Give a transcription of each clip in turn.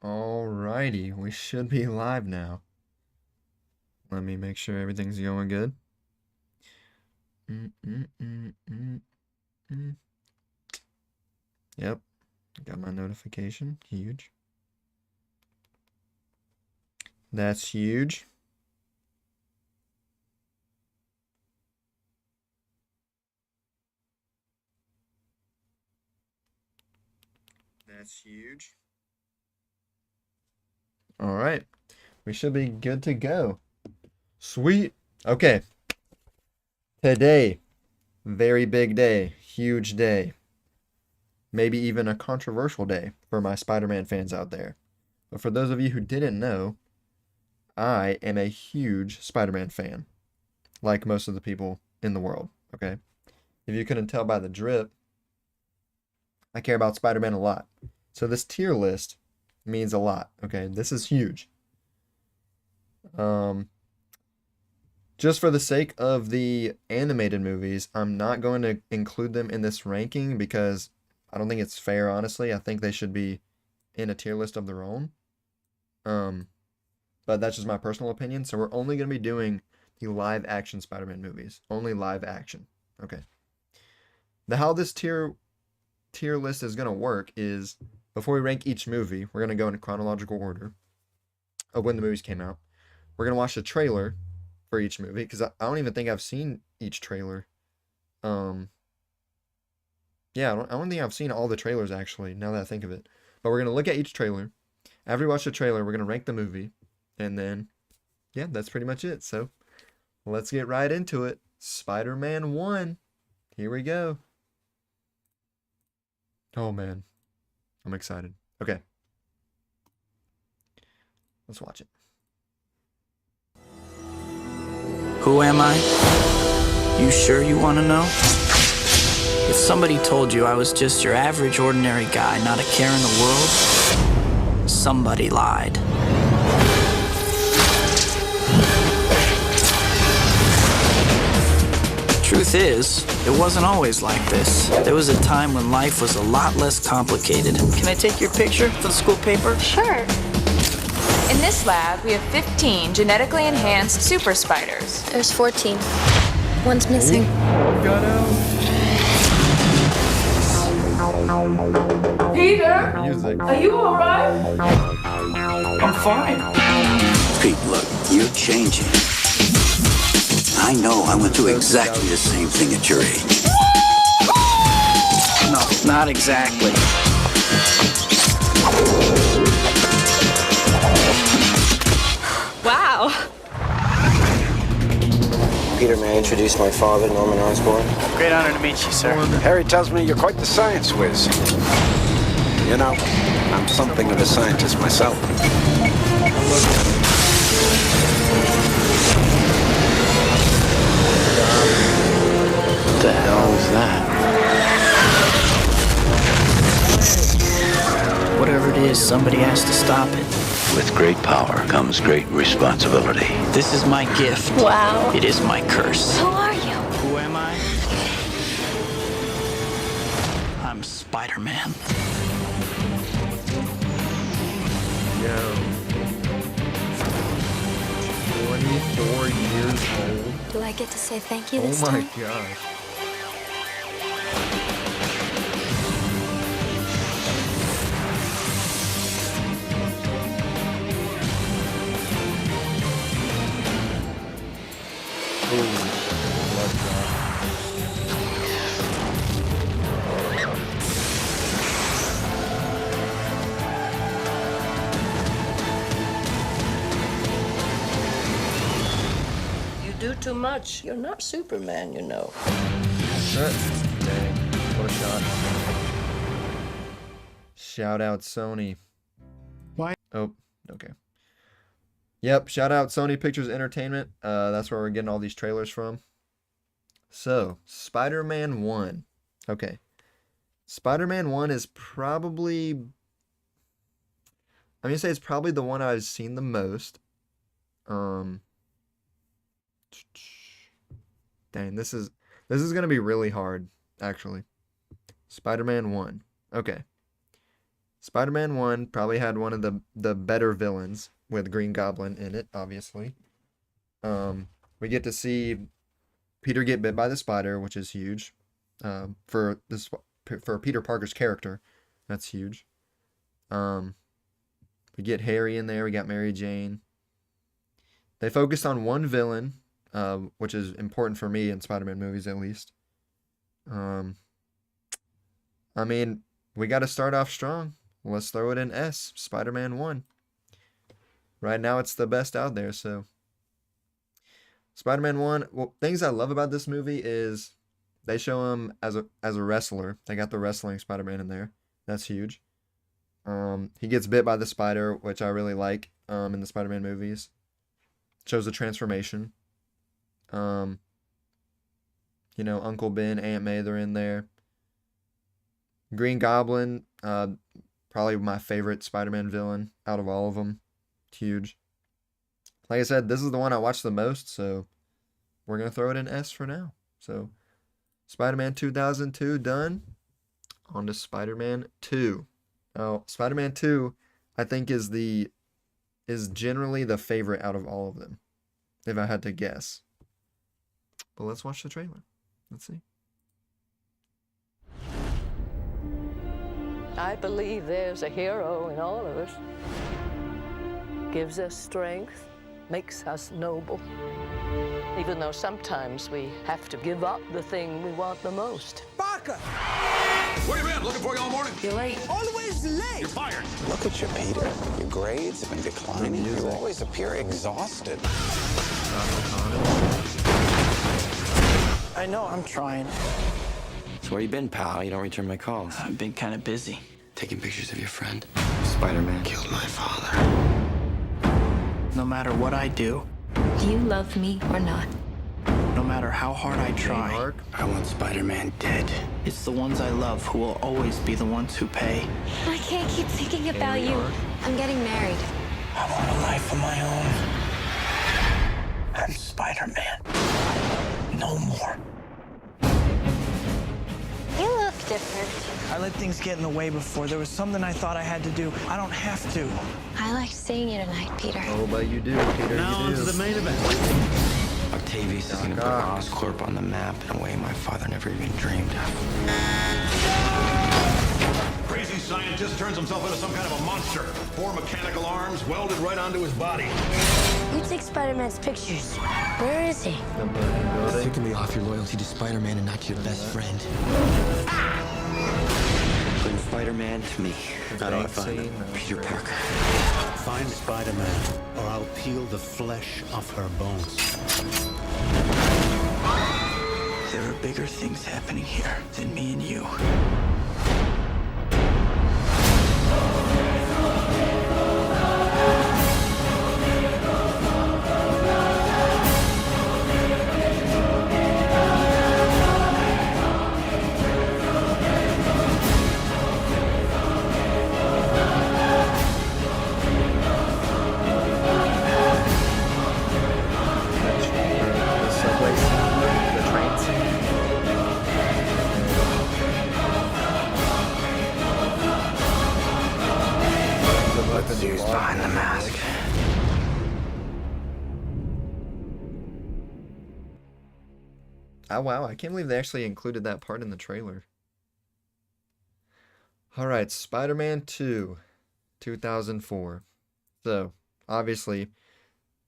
Alrighty, we should be live now. Let me make sure everything's going good. Yep, got my notification. Huge. That's huge. That's huge. All right, we should be good to go. Sweet. Okay. Today, very big day, huge day. Maybe even a controversial day for my Spider-Man fans out there. But for those of you who didn't know, I am a huge Spider-Man fan, like most of the people in the world, okay? If you couldn't tell by the drip, I care about Spider-Man a lot. So this tier list means a lot, okay? This is huge. Just for the sake of the animated movies, I'm not going to include them in this ranking because I don't think it's fair, honestly. I think they should be in a tier list of their own. But that's just my personal opinion. So we're only going to be doing the live action Spider-Man movies. Only live action. Okay. Now how this tier list is going to work is before we rank each movie, we're going to go in chronological order of when the movies came out. We're going to watch the trailer for each movie because I don't even think I've seen each trailer. Yeah, I don't think I've seen all the trailers actually, now that I think of it. But we're going to look at each trailer. After we watch the trailer, we're going to rank the movie. And then, yeah, that's pretty much it. So, let's get right into it. Spider-Man 1. Here we go. Oh, man. I'm excited. Okay. Let's watch it. Who am I? You sure you want to know? If somebody told you I was just your average, ordinary guy, not a care in the world, somebody lied. Truth is, it wasn't always like this. There was a time when life was a lot less complicated. Can I take your picture for the school paper? Sure. In this lab, we have 15 genetically enhanced super spiders. There's 14. One's missing. Got out. Peter, Music. are you all right? I'm fine. Pete, look, you're changing. I know I went through exactly the same thing at your age. No, not exactly. Wow. Peter, may I introduce my father, Norman Osborn? Great honor to meet you, sir. Harry tells me you're quite the science whiz. You know, I'm something of a scientist myself. What the hell is that? Whatever it is, somebody has to stop it. With great power comes great responsibility. This is my gift. Wow. It is my curse. Who are you? Who am I? I'm Spider-Man. Yo. 24 years old. Do I get to say thank you Oh this my time? gosh. Ooh, blood drop. You do too much. You're not Superman, you know. Dang, what a shot. Shout out Sony. Why? Oh, okay. Yep, shout out Sony Pictures Entertainment. That's where we're getting all these trailers from. So, Spider-Man 1. Okay. Spider-Man 1 is probably... I'm going to say it's probably the one I've seen the most. Dang, this is going to be really hard, actually. Spider-Man 1. Okay. Spider-Man 1 probably had one of the better villains with Green Goblin in it, obviously. We get to see Peter get bit by the spider, which is huge. For Peter Parker's character, that's huge. We get Harry in there. We got Mary Jane. They focused on one villain, which is important for me in Spider-Man movies, at least. I mean, we got to start off strong. Let's throw it in S. Spider-Man 1. Right now, it's the best out there, so. Spider-Man 1, well, things I love about this movie is they show him as a wrestler. They got the wrestling Spider-Man in there. That's huge. He gets bit by the spider, which I really like in the Spider-Man movies. Shows the transformation. You know, Uncle Ben, Aunt May, they're in there. Green Goblin, probably my favorite Spider-Man villain out of all of them. It's huge. Like I said, this is the one I watched the most, so we're going to throw it in S for now. So, Spider-Man 2002 done. On to Spider-Man 2. Now, Spider-Man 2, I think, is generally the favorite out of all of them, if I had to guess. But let's watch the trailer. Let's see. I believe there's a hero in all of us. Gives us strength, makes us noble. Even though sometimes we have to give up the thing we want the most. Parker! Where you been? Looking for you all morning. You're late. Always late. You're fired. Look at you, Peter. Your grades have been declining. You always appear exhausted. I know, I'm trying. So where you been, pal? You don't return my calls. I've been kind of busy. Taking pictures of your friend. Spider-Man killed my father. No matter what I do, Do you love me or not? no matter how hard I try, Mark. I want Spider-Man dead. it's the ones I love who will always be the ones who pay. I can't keep thinking about you. I'm getting married. I want a life of my own. I'm Spider-Man. No more. You look different. I let things get in the way before. There was something I thought I had to do. I don't have to. I liked seeing you tonight, Peter. Oh, but you do, Peter. Now you on to do. the main event. Octavius is going to put Oscorp on the map in a way my father never even dreamed of. Crazy scientist turns himself into some kind of a monster. 4 mechanical arms welded right onto his body. You take Spider-Man's pictures. Where is he? Taking me off your loyalty to Spider-Man and not your best friend. Bring Spider-Man to me. How do I find him? Peter Parker. Find Spider-Man, or I'll peel the flesh off her bones. There are bigger things happening here than me and you. The subway scene, the train scene. What's used behind the mask? Oh, wow. I can't believe they actually included that part in the trailer. All right, Spider-Man 2, 2004. So, obviously,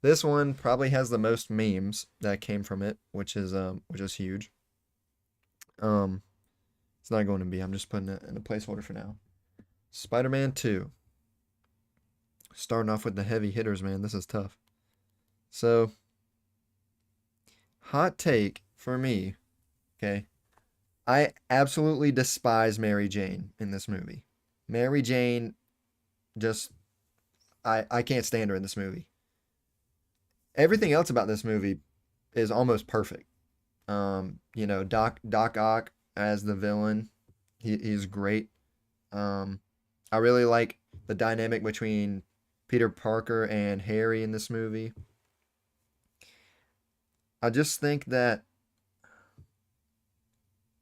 this one probably has the most memes that came from it, which is huge. It's not going to be. I'm just putting it in a placeholder for now. Spider-Man 2. Starting off with the heavy hitters, man. This is tough. So, hot take for me, okay? I absolutely despise Mary Jane in this movie. Mary Jane, just, I can't stand her in this movie. Everything else about this movie is almost perfect. You know, Doc Ock as the villain, he's great. I really like the dynamic between Peter Parker and Harry in this movie. I just think that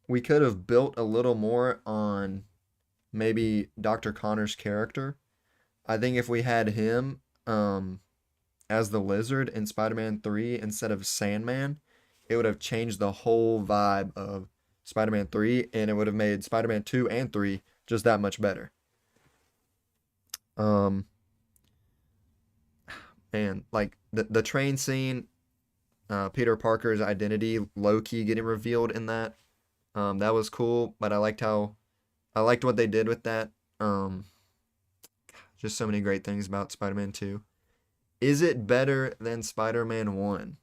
we could have built a little more on maybe Dr. Connor's character. I think if we had him as the Lizard in Spider-Man 3 instead of Sandman, it would have changed the whole vibe of Spider-Man 3, and it would have made Spider-Man 2 and 3 just that much better. And like the train scene, Peter Parker's identity low-key getting revealed in that. That was cool, but I liked what they did with that. Just so many great things about Spider-Man 2. Is it better than Spider-Man 1?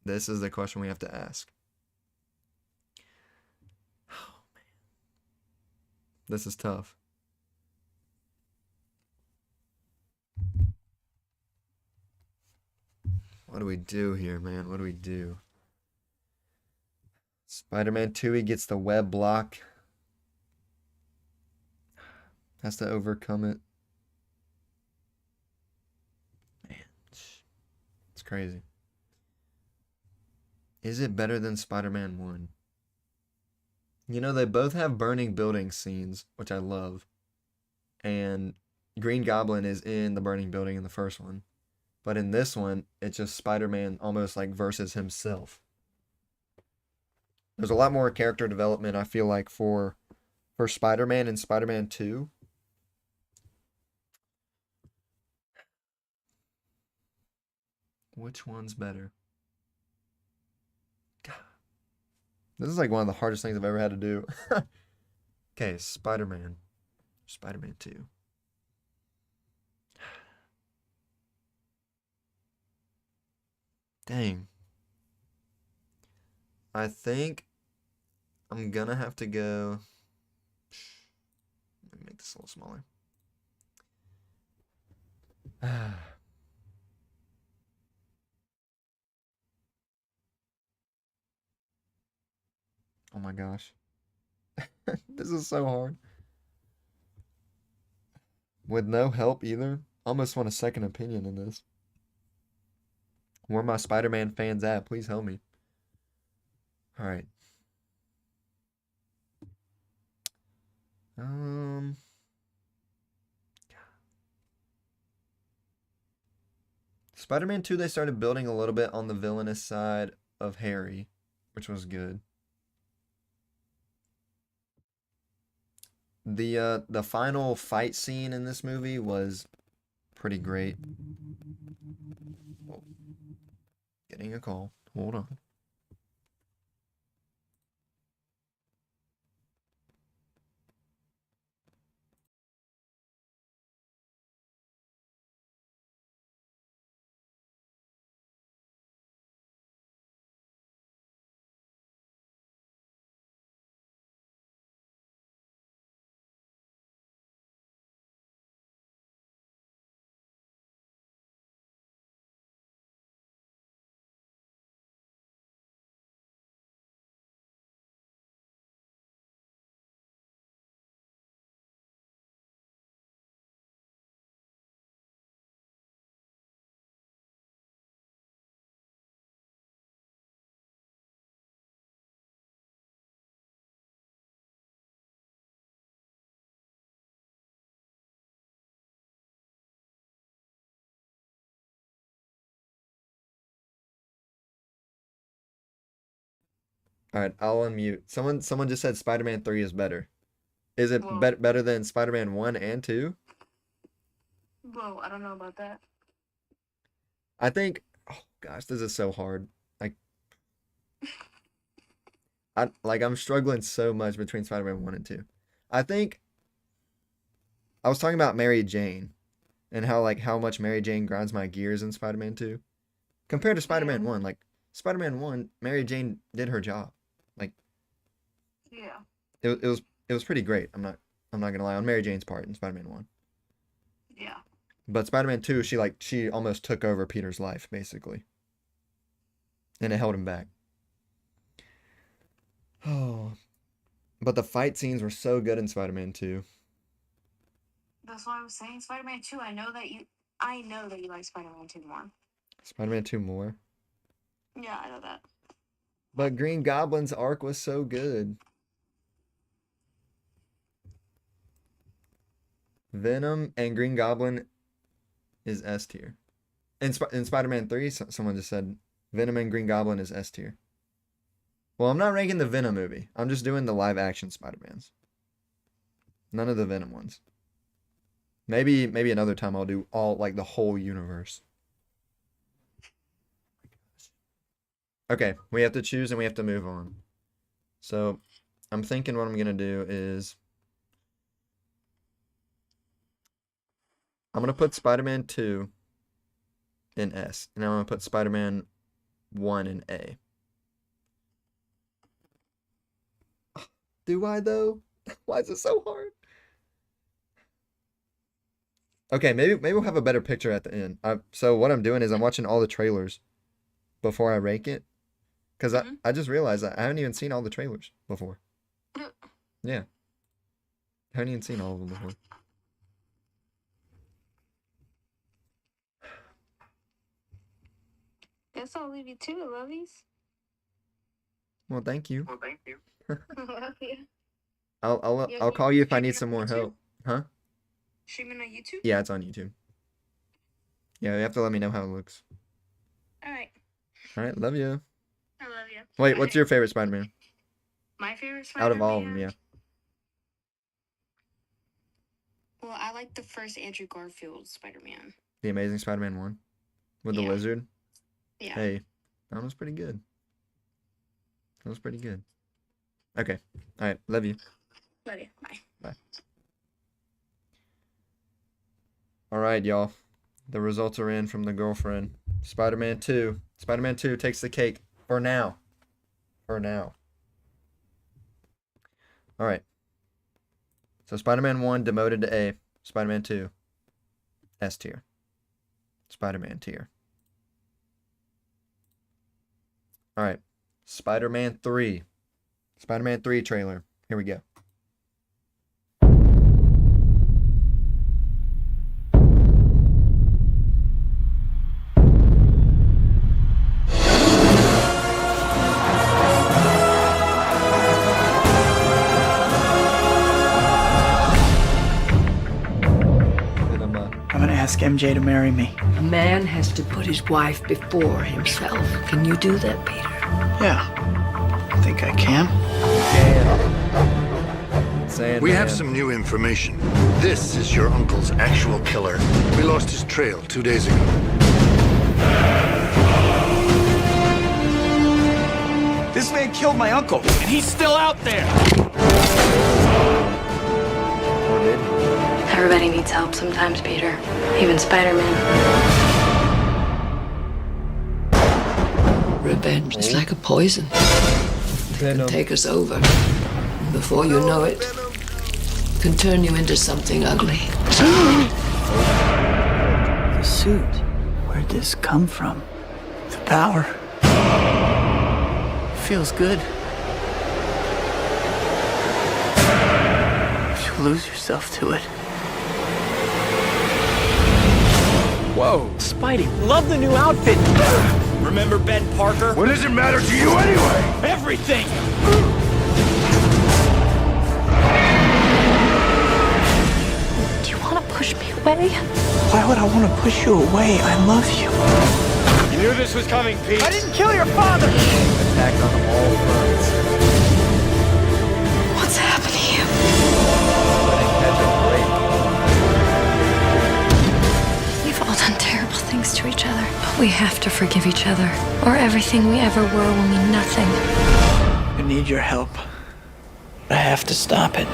This is the question we have to ask. Oh, man. This is tough. What do we do here, man? What do we do? Spider-Man 2, he gets the web block. Has to overcome it. Man, it's crazy. Is it better than Spider-Man 1? You know, they both have burning building scenes, which I love. And Green Goblin is in the burning building in the first one. But in this one, it's just Spider-Man almost like versus himself. There's a lot more character development, I feel like, for Spider-Man in Spider-Man 2. Which one's better? God. This is like one of the hardest things I've ever had to do. Okay, Spider-Man. Spider-Man 2. Dang. I think I'm gonna have to go. Let me make this a little smaller. Oh my gosh. This is so hard. With no help either. Almost want a second opinion in this. Where are my Spider-Man fans at? Please help me. Alright. Spider-Man 2, they started building a little bit on the villainous side of Harry, which was good. The final fight scene in this movie was pretty great. Oh, getting a call. Hold on. All right, I'll unmute. Someone just said Spider-Man 3 is better. Is it better than Spider-Man 1 and 2? Whoa, I don't know about that. I think, oh gosh, this is so hard. I'm struggling so much between Spider-Man 1 and 2. I think I was talking about Mary Jane and how much Mary Jane grinds my gears in Spider-Man 2 compared to Spider-Man 1. Like Spider-Man 1, Mary Jane did her job. Yeah. It was pretty great. I'm not gonna lie on Mary Jane's part in Spider-Man 1. Yeah. But Spider-Man 2, she almost took over Peter's life basically, and it held him back. Oh, but the fight scenes were so good in Spider-Man 2. That's what I was saying. Spider-Man 2. I know that you like Spider-Man 2 more. Spider-Man 2 more. Yeah, I know that. But Green Goblin's arc was so good. Venom and Green Goblin is S tier. In Spider-Man 3, someone just said Venom and Green Goblin is S tier. Well, I'm not ranking the Venom movie. I'm just doing the live action Spider-Mans. None of the Venom ones. Maybe another time I'll do all, like, the whole universe. Okay, we have to choose and we have to move on. So, I'm thinking what I'm going to do is I'm going to put Spider-Man 2 in S, and I'm going to put Spider-Man 1 in A. Do I, though? Why is it so hard? Okay, maybe we'll have a better picture at the end. So what I'm doing is I'm watching all the trailers before I rank it. Because I just realized I haven't even seen all the trailers before. Yeah. I haven't even seen all of them before. Guess I'll leave you to it, lovies. Well, thank you. Love you. I'll call you if I need some more help. Huh? Streaming on YouTube? Yeah, it's on YouTube. Yeah, you have to let me know how it looks. Alright. Alright, love you. I love you. Wait, what's your favorite Spider-Man? My favorite Spider-Man? Out of all of them, yeah. Well, I like the first Andrew Garfield Spider-Man. The Amazing Spider-Man 1? With the lizard? Yeah. Hey, that was pretty good. That was pretty good. Okay. Alright, love you. Love you. Bye. Bye. Alright, y'all. The results are in from the girlfriend. Spider-Man 2. Spider-Man 2 takes the cake. For now. For now. Alright. So Spider-Man 1 demoted to A. Spider-Man 2. S tier. Spider-Man tier. Alright. Spider-Man 3. Spider-Man 3 trailer. Here we go. I'm gonna ask MJ to marry me. A man has to put his wife before himself. Can you do that, Peter? Yeah, I think I can. We have some new information. This is your uncle's actual killer. We lost his trail 2 days ago. This man killed my uncle, and he's still out there. Everybody needs help sometimes, Peter. Even Spider-Man. Revenge is like a poison. It can take us over. And before you know it, it can turn you into something ugly. The suit. Where'd this come from? The power. Feels good. You lose yourself to it. Whoa, Spidey, love the new outfit. Remember Ben Parker? What does it matter to you anyway? Everything! Do you want to push me away? Why would I want to push you away? I love you. You knew this was coming, Pete. I didn't kill your father! Attacked on all fronts. What's happening? Letting Ketchup break. We've all done terrible things to each other, but we have to forgive each other, or everything we ever were will mean nothing. I need your help. I have to stop it.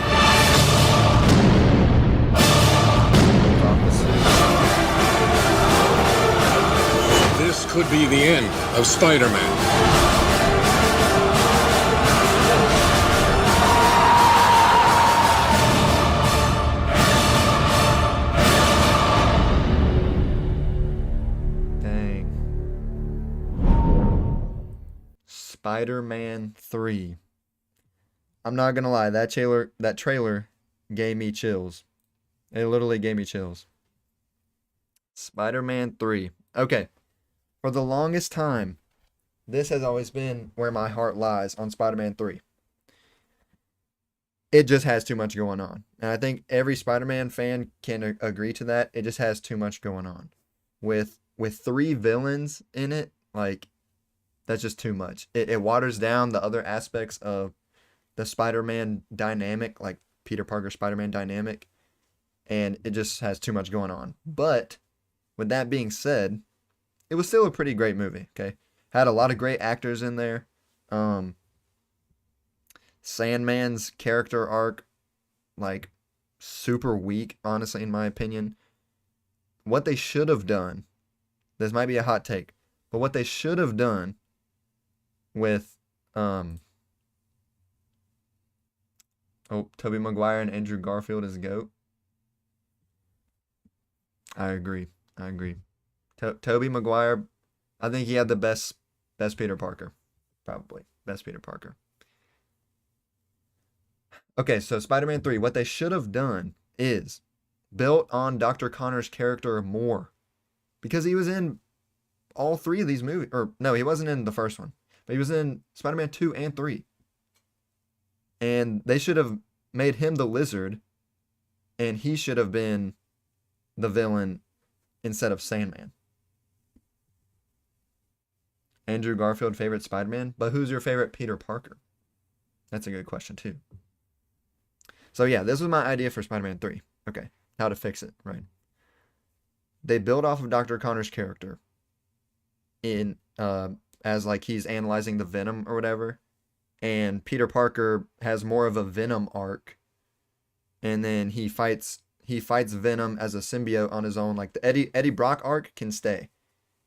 This could be the end of Spider-Man. Spider-Man 3. I'm not gonna lie, that trailer gave me chills. It literally gave me chills. Spider-Man 3. Okay. For the longest time, this has always been where my heart lies on Spider-Man 3. it just has too much going on. And I think every Spider-Man fan can agree to that. It just has too much going on. With 3 villains in it, like, that's just too much. It waters down the other aspects of the Spider-Man dynamic, like Peter Parker Spider-Man dynamic, and it just has too much going on. But with that being said, it was still a pretty great movie, okay? Had a lot of great actors in there. Sandman's character arc, like, super weak, honestly, in my opinion. What they should have done, this might be a hot take, but what they should have done with Tobey Maguire and Andrew Garfield as GOAT. I agree. Tobey Maguire, I think he had the best Peter Parker. Probably. Best Peter Parker. Okay, so Spider-Man 3, what they should have done is built on Dr. Connor's character more. Because he was in all 3 of these movies. Or, no, he wasn't in the first one. But he was in Spider-Man 2 and 3. And they should have made him the Lizard. And he should have been the villain instead of Sandman. Andrew Garfield, favorite Spider-Man? But who's your favorite Peter Parker? That's a good question, too. So, yeah, this was my idea for Spider-Man 3. Okay, how to fix it, right? They build off of Dr. Connor's character in as like he's analyzing the Venom or whatever, and Peter Parker has more of a Venom arc, and then he fights Venom as a symbiote on his own. Like the Eddie Brock arc can stay.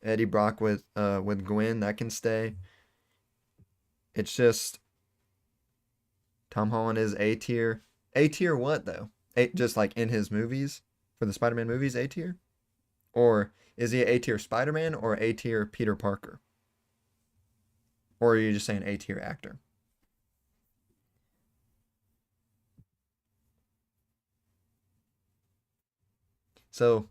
Eddie Brock with Gwen, that can stay. It's just Tom Holland is A tier. A tier what though? Just like in his movies, for the Spider-Man movies, A tier? Or is he A tier Spider-Man or A tier Peter Parker? Or are you just saying A tier actor? So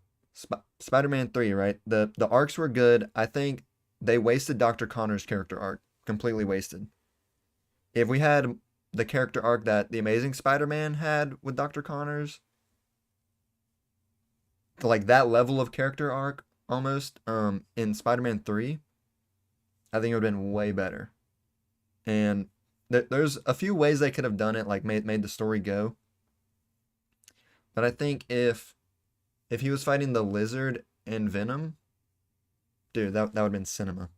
Spider-Man 3, right? The arcs were good. I think they wasted Dr. Connor's character arc. Completely wasted. If we had the character arc that The Amazing Spider-Man had with Dr. Connors, to like that level of character arc almost in Spider-Man 3, I think it would have been way better. And there's a few ways they could have done it, like made the story go. But I think if he was fighting the Lizard and Venom, dude, that would have been cinema.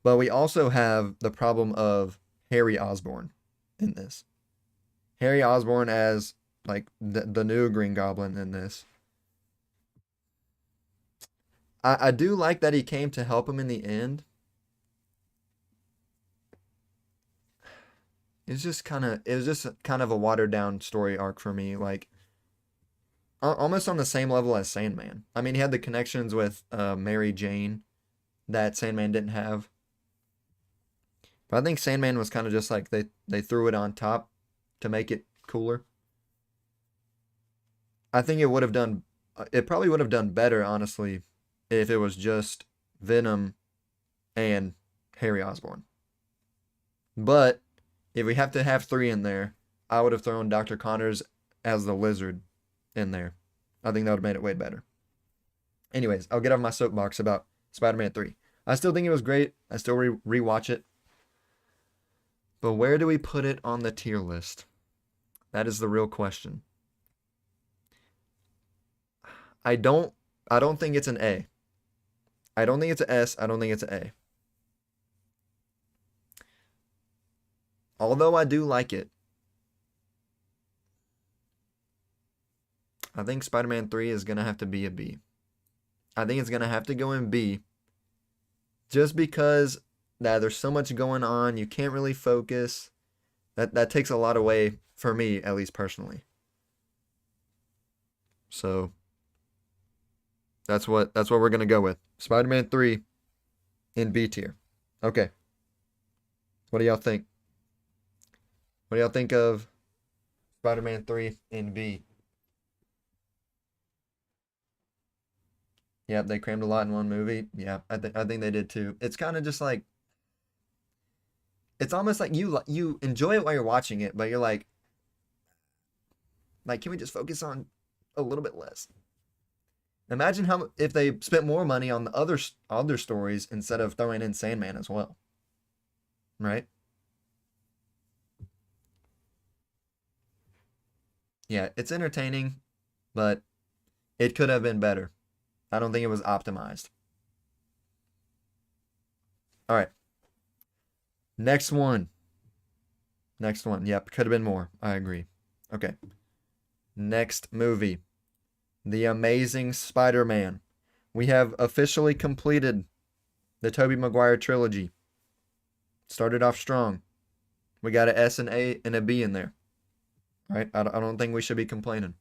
But we also have the problem of Harry Osborn in this. Harry Osborn as like the new Green Goblin in this. I do like that he came to help him in the end. It was just kind of a watered down story arc for me, like almost on the same level as Sandman. I mean, he had the connections with Mary Jane that Sandman didn't have. But I think Sandman was kind of just like they threw it on top to make it cooler. I think it probably would have done better, honestly, if it was just Venom and Harry Osborn. But if we have to have 3 in there, I would have thrown Dr. Connors as the Lizard in there. I think that would have made it way better. Anyways, I'll get off my soapbox about Spider-Man 3. I still think it was great. I still rewatch it. But where do we put it on the tier list? That is the real question. I don't think it's an A. I don't think it's an S. I don't think it's an A. Although I do like it. I think Spider-Man 3 is going to have to be a B. I think it's going to have to go in B. Just because there's so much going on. You can't really focus. That takes a lot away for me, at least personally. So that's what we're going to go with. Spider-Man 3 in B tier. Okay. What do y'all think? What do y'all think of Spider-Man 3 in B? Yep, they crammed a lot in one movie. Yeah, I think they did too. It's kind of just like, it's almost like you enjoy it while you're watching it, but you're like, Like, can we just focus on a little bit less? Imagine how if they spent more money on the other stories instead of throwing in Sandman as well. Right? Yeah, it's entertaining, but it could have been better. I don't think it was optimized. All right. Next one. Yep, could have been more. I agree. Okay. Next movie. The Amazing Spider-Man. We have officially completed the Tobey Maguire trilogy. Started off strong. We got an S and A and a B in there. Right? I don't think we should be complaining.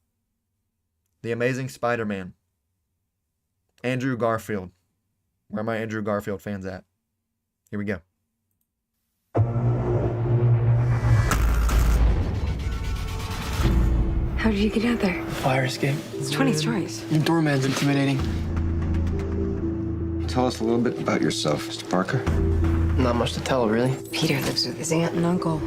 The Amazing Spider-Man. Andrew Garfield. Where are my Andrew Garfield fans at? Here we go. How did you get out there? Fire escape. It's 20 stories. Your doorman's intimidating. Tell us a little bit about yourself, Mr. Parker. Not much to tell, really. Peter lives with his aunt and uncle.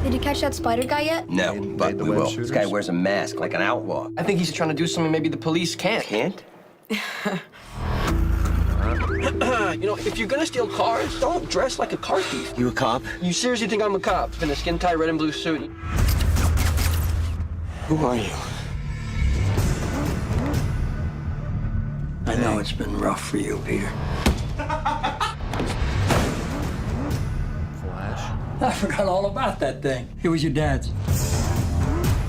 Did you catch that spider guy yet? No, but the we web will. shooters? This guy wears a mask like an outlaw. I think he's trying to do something maybe the police can't. Can't? You know, if you're gonna steal cars, don't dress like a car thief. You a cop? You seriously think I'm a cop in a skin-tight red and blue suit? Who are you? I know it's been rough for you, Peter. Flash. I forgot all about that thing. It was your dad's.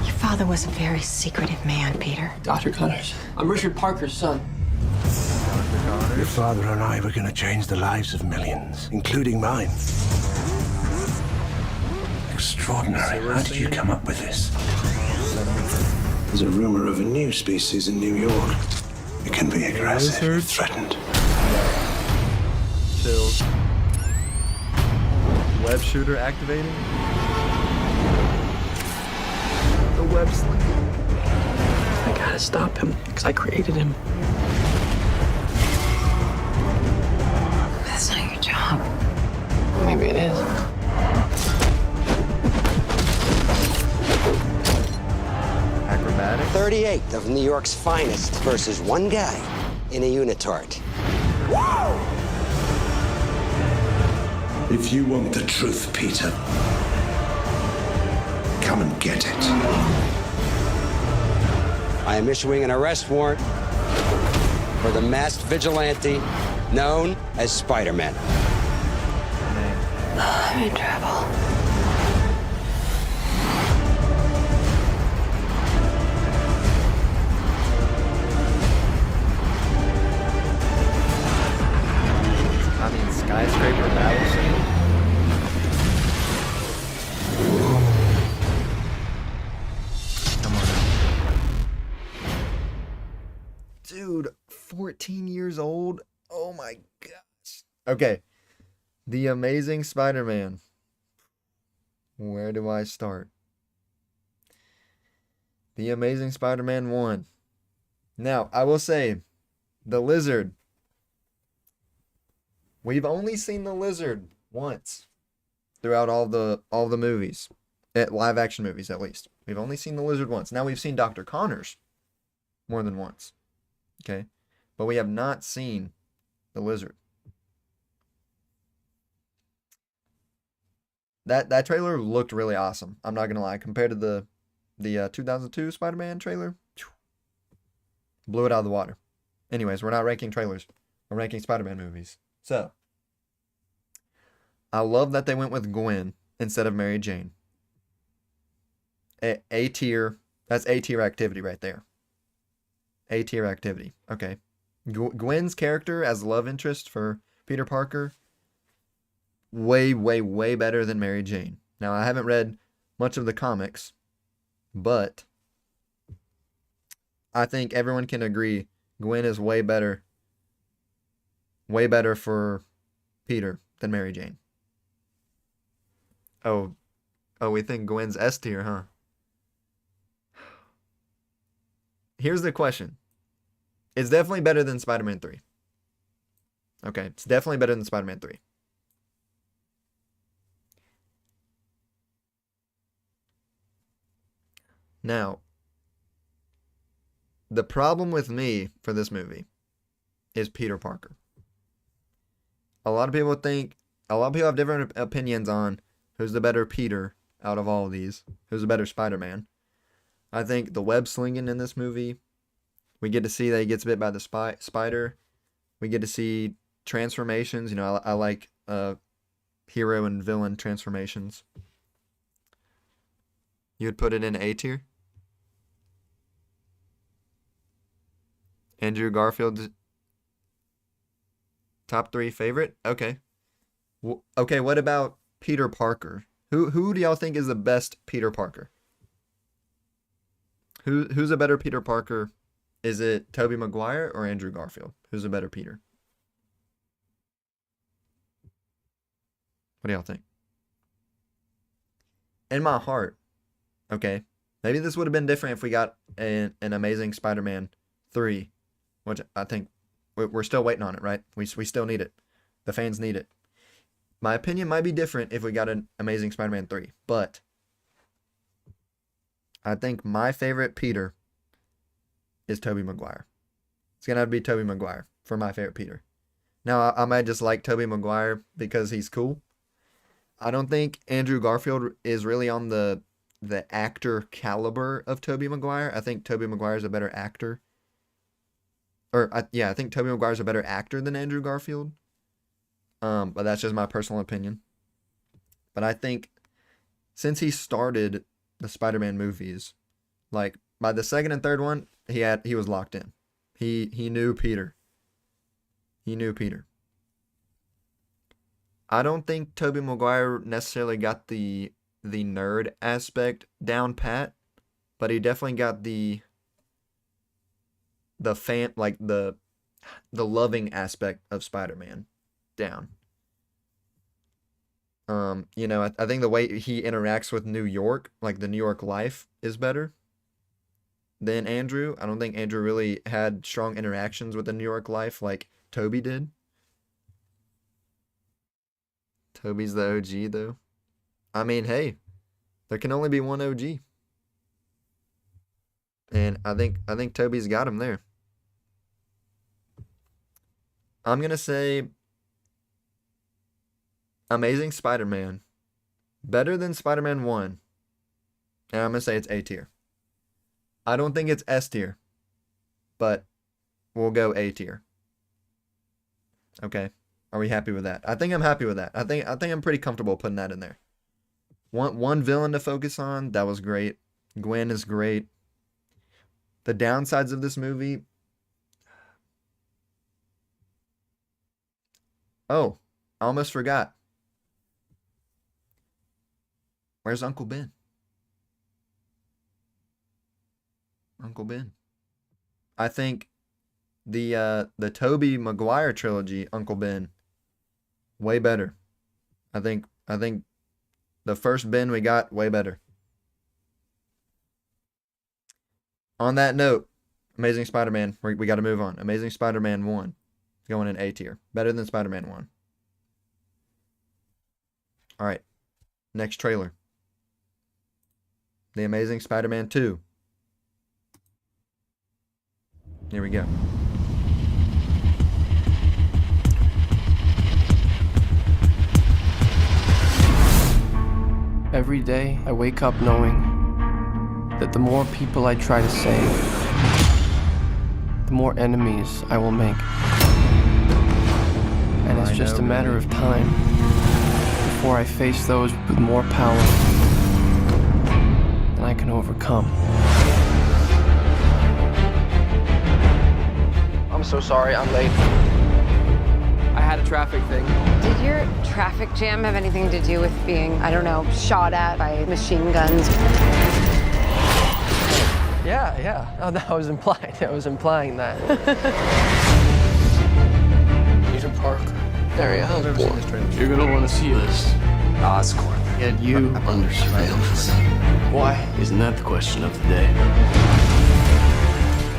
Your father was a very secretive man, Peter. Dr. Connors. I'm Richard Parker's son. Your father and I were going to change the lives of millions, including mine. Extraordinary. How did you come up with this? There's a rumor of a new species in New York. It can be aggressive, threatened. Chills. Web shooter activating. The web sling. I gotta stop him, because I created him. That's not your job. Maybe it is. Acrobatic. 38 of New York's finest versus one guy in a unitard. If you want the truth, Peter, come and get it. I am issuing an arrest warrant for the masked vigilante known as Spider-Man. I'm in trouble. I mean, skyscraper battle scene. Come on now. Dude, 14 years old? Oh my gosh. Okay. The Amazing Spider-Man. Where do I start? The Amazing Spider-Man 1. Now, I will say, the Lizard. We've only seen the Lizard once throughout all the movies, live action movies at least. We've only seen the Lizard once. Now we've seen Dr. Connors more than once. Okay, but we have not seen the Lizard. That trailer looked really awesome. I'm not gonna lie. Compared to the 2002 Spider-Man trailer, blew it out of the water. Anyways, we're not ranking trailers. We're ranking Spider-Man movies. So, I love that they went with Gwen instead of Mary Jane. A tier. That's A tier activity right there. A tier activity. Okay. Gwen's character as love interest for Peter Parker, way, way, way better than Mary Jane. Now, I haven't read much of the comics, but I think everyone can agree Gwen is way better for Peter than Mary Jane. Oh, we think Gwen's S tier, huh? Here's the question. It's definitely better than Spider-Man 3. Okay, it's definitely better than Spider-Man 3. Now, The problem with me for this movie is Peter Parker. A lot of people have different opinions on who's the better Peter out of all of these. Who's the better Spider-Man. I think the web slinging in this movie, we get to see that he gets bit by the spider. We get to see transformations. You know, I like hero and villain transformations. You would put it in A tier? Andrew Garfield's top 3 favorite? Okay. Okay, what about Peter Parker? Who do y'all think is the best Peter Parker? Who's a better Peter Parker? Is it Tobey Maguire or Andrew Garfield? Who's a better Peter? What do y'all think? In my heart, okay, maybe this would have been different if we got an Amazing Spider-Man 3, which I think we're still waiting on it, right? We still need it. The fans need it. My opinion might be different if we got an Amazing Spider-Man 3, but I think my favorite Peter is Tobey Maguire. It's going to have to be Tobey Maguire for my favorite Peter. Now, I might just like Tobey Maguire because he's cool. I don't think Andrew Garfield is really on the actor caliber of Tobey Maguire. I think Tobey Maguire is a better actor. I think Tobey Maguire is a better actor than Andrew Garfield. But that's just my personal opinion. But I think since he started the Spider-Man movies, like by the second and third one, he was locked in. He knew Peter. He knew Peter. I don't think Tobey Maguire necessarily got the nerd aspect down pat, but he definitely got the fan, like the loving aspect of Spider-Man down. You know, I think the way he interacts with New York, like the New York life, is better than Andrew. I don't think Andrew really had strong interactions with the New York life like Tobey did. Tobey's the OG though. I mean, hey, there can only be one OG. And I think Tobey's got him there. I'm going to say Amazing Spider-Man better than Spider-Man 1. And I'm going to say it's A tier. I don't think it's S tier, but we'll go A tier. Okay. Are we happy with that? I think I'm happy with that. I think I'm pretty comfortable putting that in there. One villain to focus on, that was great. Gwen is great. The downsides of this movie. Oh, I almost forgot. Where's Uncle Ben? Uncle Ben. I think the Tobey Maguire trilogy, Uncle Ben, way better. I think the first Ben we got, way better. On that note, Amazing Spider-Man, we got to move on. Amazing Spider-Man 1 going in A tier. Better than Spider-Man 1. All right. Next trailer. The Amazing Spider-Man 2. Here we go. Every day, I wake up knowing that the more people I try to save, the more enemies I will make. And it's just a matter of time before I face those with more power than I can overcome. I'm so sorry, I'm late. I had a traffic thing. Did your traffic jam have anything to do with being, I don't know, shot at by machine guns? Yeah. Oh, that was implied. I was implying that. Peter Parker. There he is. You're gonna want to see this. Oscorp. Get you under surveillance. Why? Isn't that the question of the day?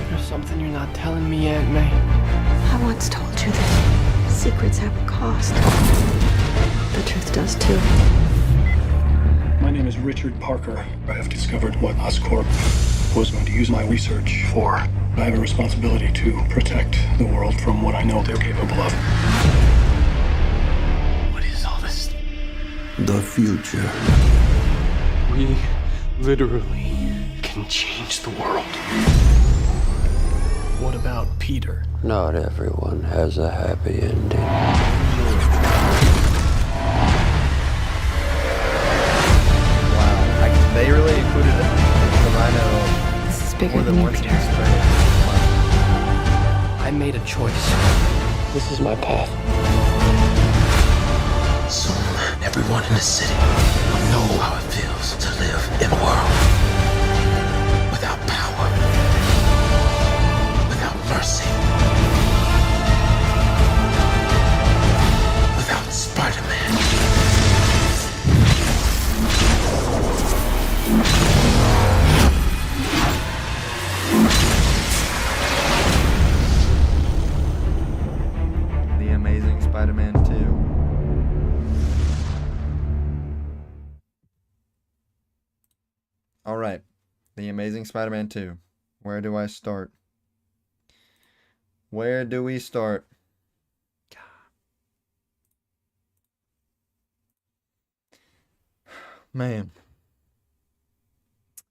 There's something you're not telling me, Aunt May. I once told you that secrets have a cost. The truth does too. My name is Richard Parker. I have discovered what Oscorp was going to use my research for. I have a responsibility to protect the world from what I know they're capable of. What is all this? The future. We literally can change the world. What about Peter? Not everyone has a happy ending. Wow, they really included the Rhino. This is bigger more than you, once in Peter. this trailer. I made a choice. This is my path. Soon, everyone in the city will know how it feels to live in a world without power, without mercy, without Spider-Man. The Amazing Spider-Man 2. All right, The Amazing Spider-Man 2. Where do I start? Where do we start? Man,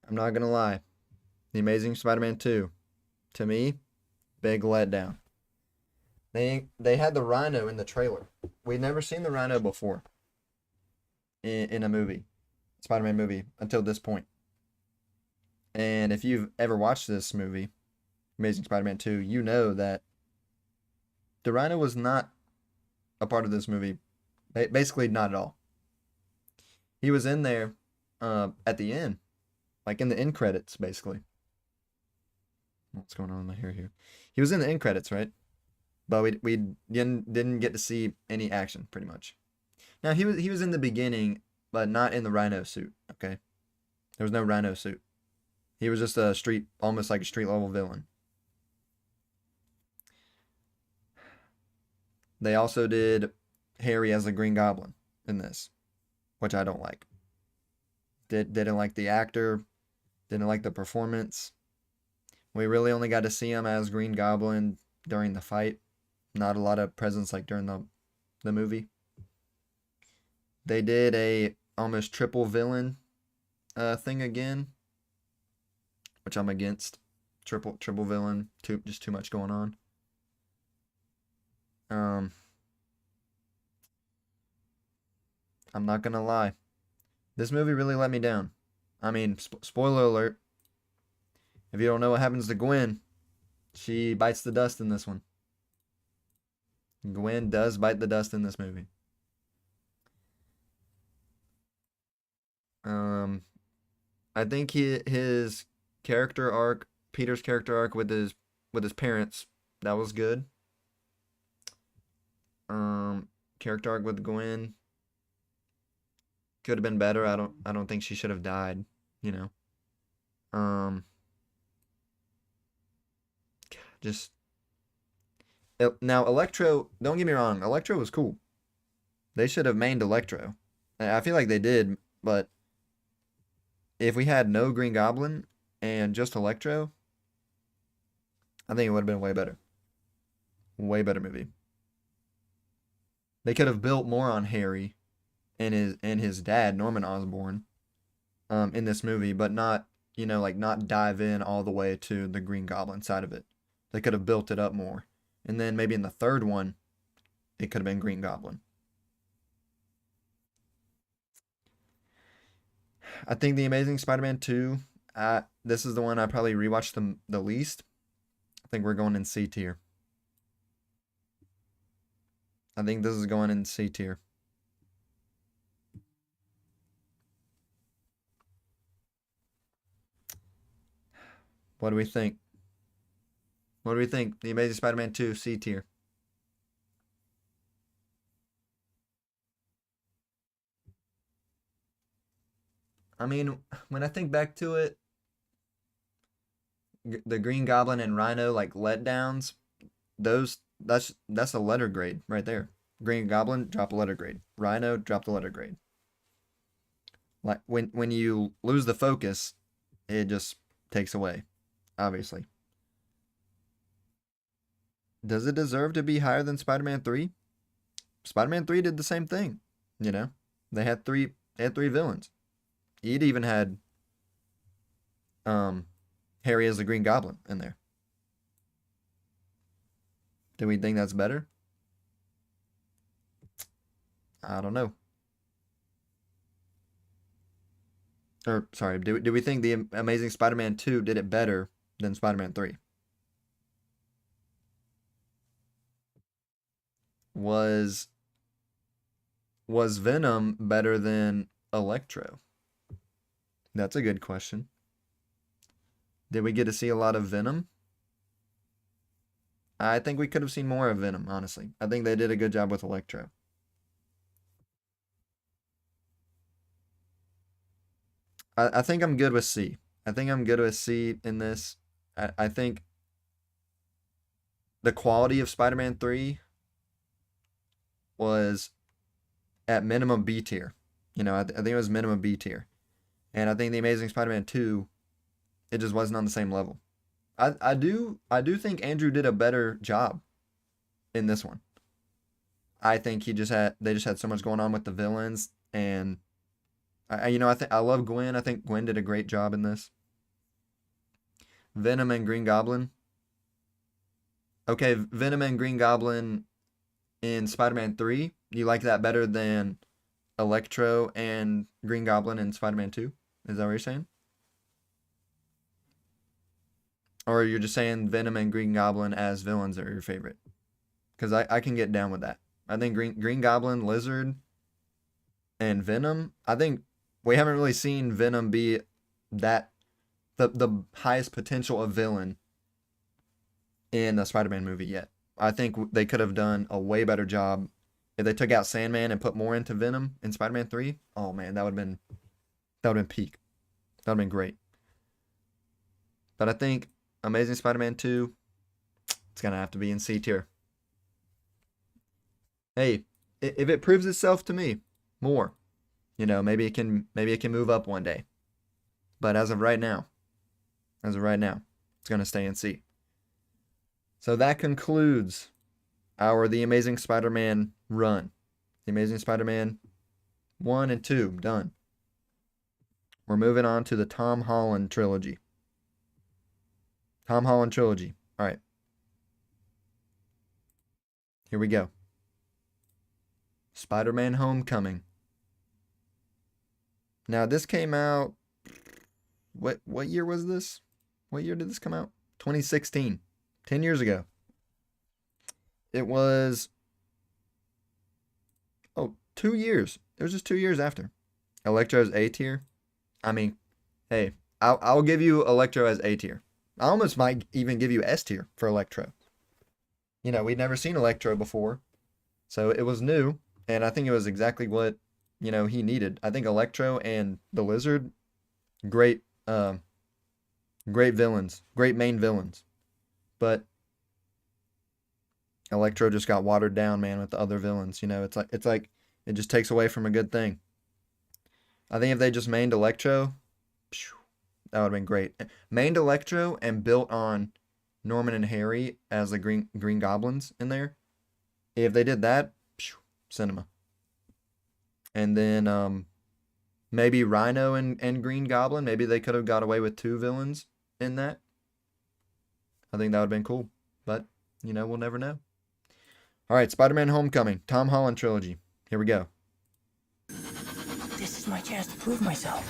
I'm not gonna lie. The Amazing Spider-Man 2, to me, big letdown. They had the Rhino in the trailer. We'd never seen the Rhino before in a movie, Spider-Man movie, until this point. And if you've ever watched this movie, Amazing Spider-Man 2, you know that the Rhino was not a part of this movie. Basically, not at all. He was in there at the end, like in the end credits, basically. What's going on in my hair here? He was in the end credits, right? But we didn't get to see any action, pretty much. Now, he was in the beginning, but not in the Rhino suit, okay? There was no Rhino suit. He was just almost like a street level villain. They also did Harry as the Green Goblin in this, which I don't like. Didn't like the actor, didn't like the performance. We really only got to see him as Green Goblin during the fight. Not a lot of presence like during the movie. They did a almost triple villain thing again, which I'm against. Triple villain, just too much going on. I'm not gonna lie, this movie really let me down. I mean, spoiler alert. If you don't know what happens to Gwen, she bites the dust in this one. Gwen does bite the dust in this movie. I think his character arc, Peter's character arc with his parents, that was good. Character arc with Gwen could have been better. I don't think she should have died, you know. Just now Electro, don't get me wrong, Electro was cool. They should have mained Electro. I feel like they did, but if we had no Green Goblin and just Electro, I think it would have been way better. Way better movie. They could have built more on Harry and his dad, Norman Osborn, in this movie, but not, not dive in all the way to the Green Goblin side of it. They could have built it up more. And then maybe in the third one, it could have been Green Goblin. I think The Amazing Spider-Man 2, this is the one I probably rewatched the least. I think we're going in C tier. I think this is going in C tier. What do we think? What do we think? The Amazing Spider-Man 2, C tier. I mean, when I think back to it, the Green Goblin and Rhino like letdowns, that's a letter grade right there. Green Goblin, drop a letter grade. Rhino, drop the letter grade. Like when you lose the focus, it just takes away, obviously. Does it deserve to be higher than Spider-Man 3? Spider-Man 3 did the same thing, you know? They had three villains. It even had Harry as the Green Goblin in there. Do we think that's better? I don't know. Or, sorry, do we think the Amazing Spider-Man 2 did it better than Spider-Man 3? Was Venom better than Electro? That's a good question. Did we get to see a lot of Venom? I think we could have seen more of Venom, honestly. I think they did a good job with Electro. I think I'm good with C. I think I'm good with C in this. I think the quality of Spider-Man 3 was at minimum B tier. You know, I think it was minimum B tier. And I think The Amazing Spider-Man 2, it just wasn't on the same level. I do think Andrew did a better job in this one. I think they just had so much going on with the villains, and I love Gwen. I think Gwen did a great job in this. Venom and Green Goblin. Okay, Venom and Green Goblin in Spider-Man 3. You like that better than Electro and Green Goblin in Spider-Man 2? Is that what you're saying? Or you're just saying Venom and Green Goblin as villains are your favorite? Because I can get down with that. I think Green Goblin, Lizard, and Venom, I think we haven't really seen Venom be the highest potential of villain in a Spider-Man movie yet. I think they could have done a way better job if they took out Sandman and put more into Venom in Spider-Man 3. Oh man, that would have been peak. That would have been great. But I think Amazing Spider-Man 2, it's gonna have to be in C tier. Hey, if it proves itself to me more, you know, maybe it can move up one day. But as of right now, it's gonna stay in C. So that concludes our The Amazing Spider-Man run. The Amazing Spider-Man 1 and 2 done. We're moving on to the Tom Holland trilogy. Tom Holland trilogy. All right. Here we go. Spider-Man Homecoming. Now this came out, what year was this? What year did this come out? 2016. 10 years ago. It was 2 years. It was just 2 years after. Electro's A tier. I mean, hey, I'll give you Electro as A tier. I almost might even give you S tier for Electro. You know, we'd never seen Electro before. So it was new, and I think it was exactly what, you know, he needed. I think Electro and the Lizard, great villains, great main villains. But Electro just got watered down, man, with the other villains. You know, it's like it just takes away from a good thing. I think if they just mained Electro, that would have been great. Mained Electro and built on Norman and Harry as the Green Goblins in there. If they did that, cinema. And then maybe Rhino and Green Goblin. Maybe they could have got away with 2 villains in that. I think that would have been cool. But, you know, we'll never know. All right, Spider-Man Homecoming. Tom Holland trilogy. Here we go. This is my chance to prove myself.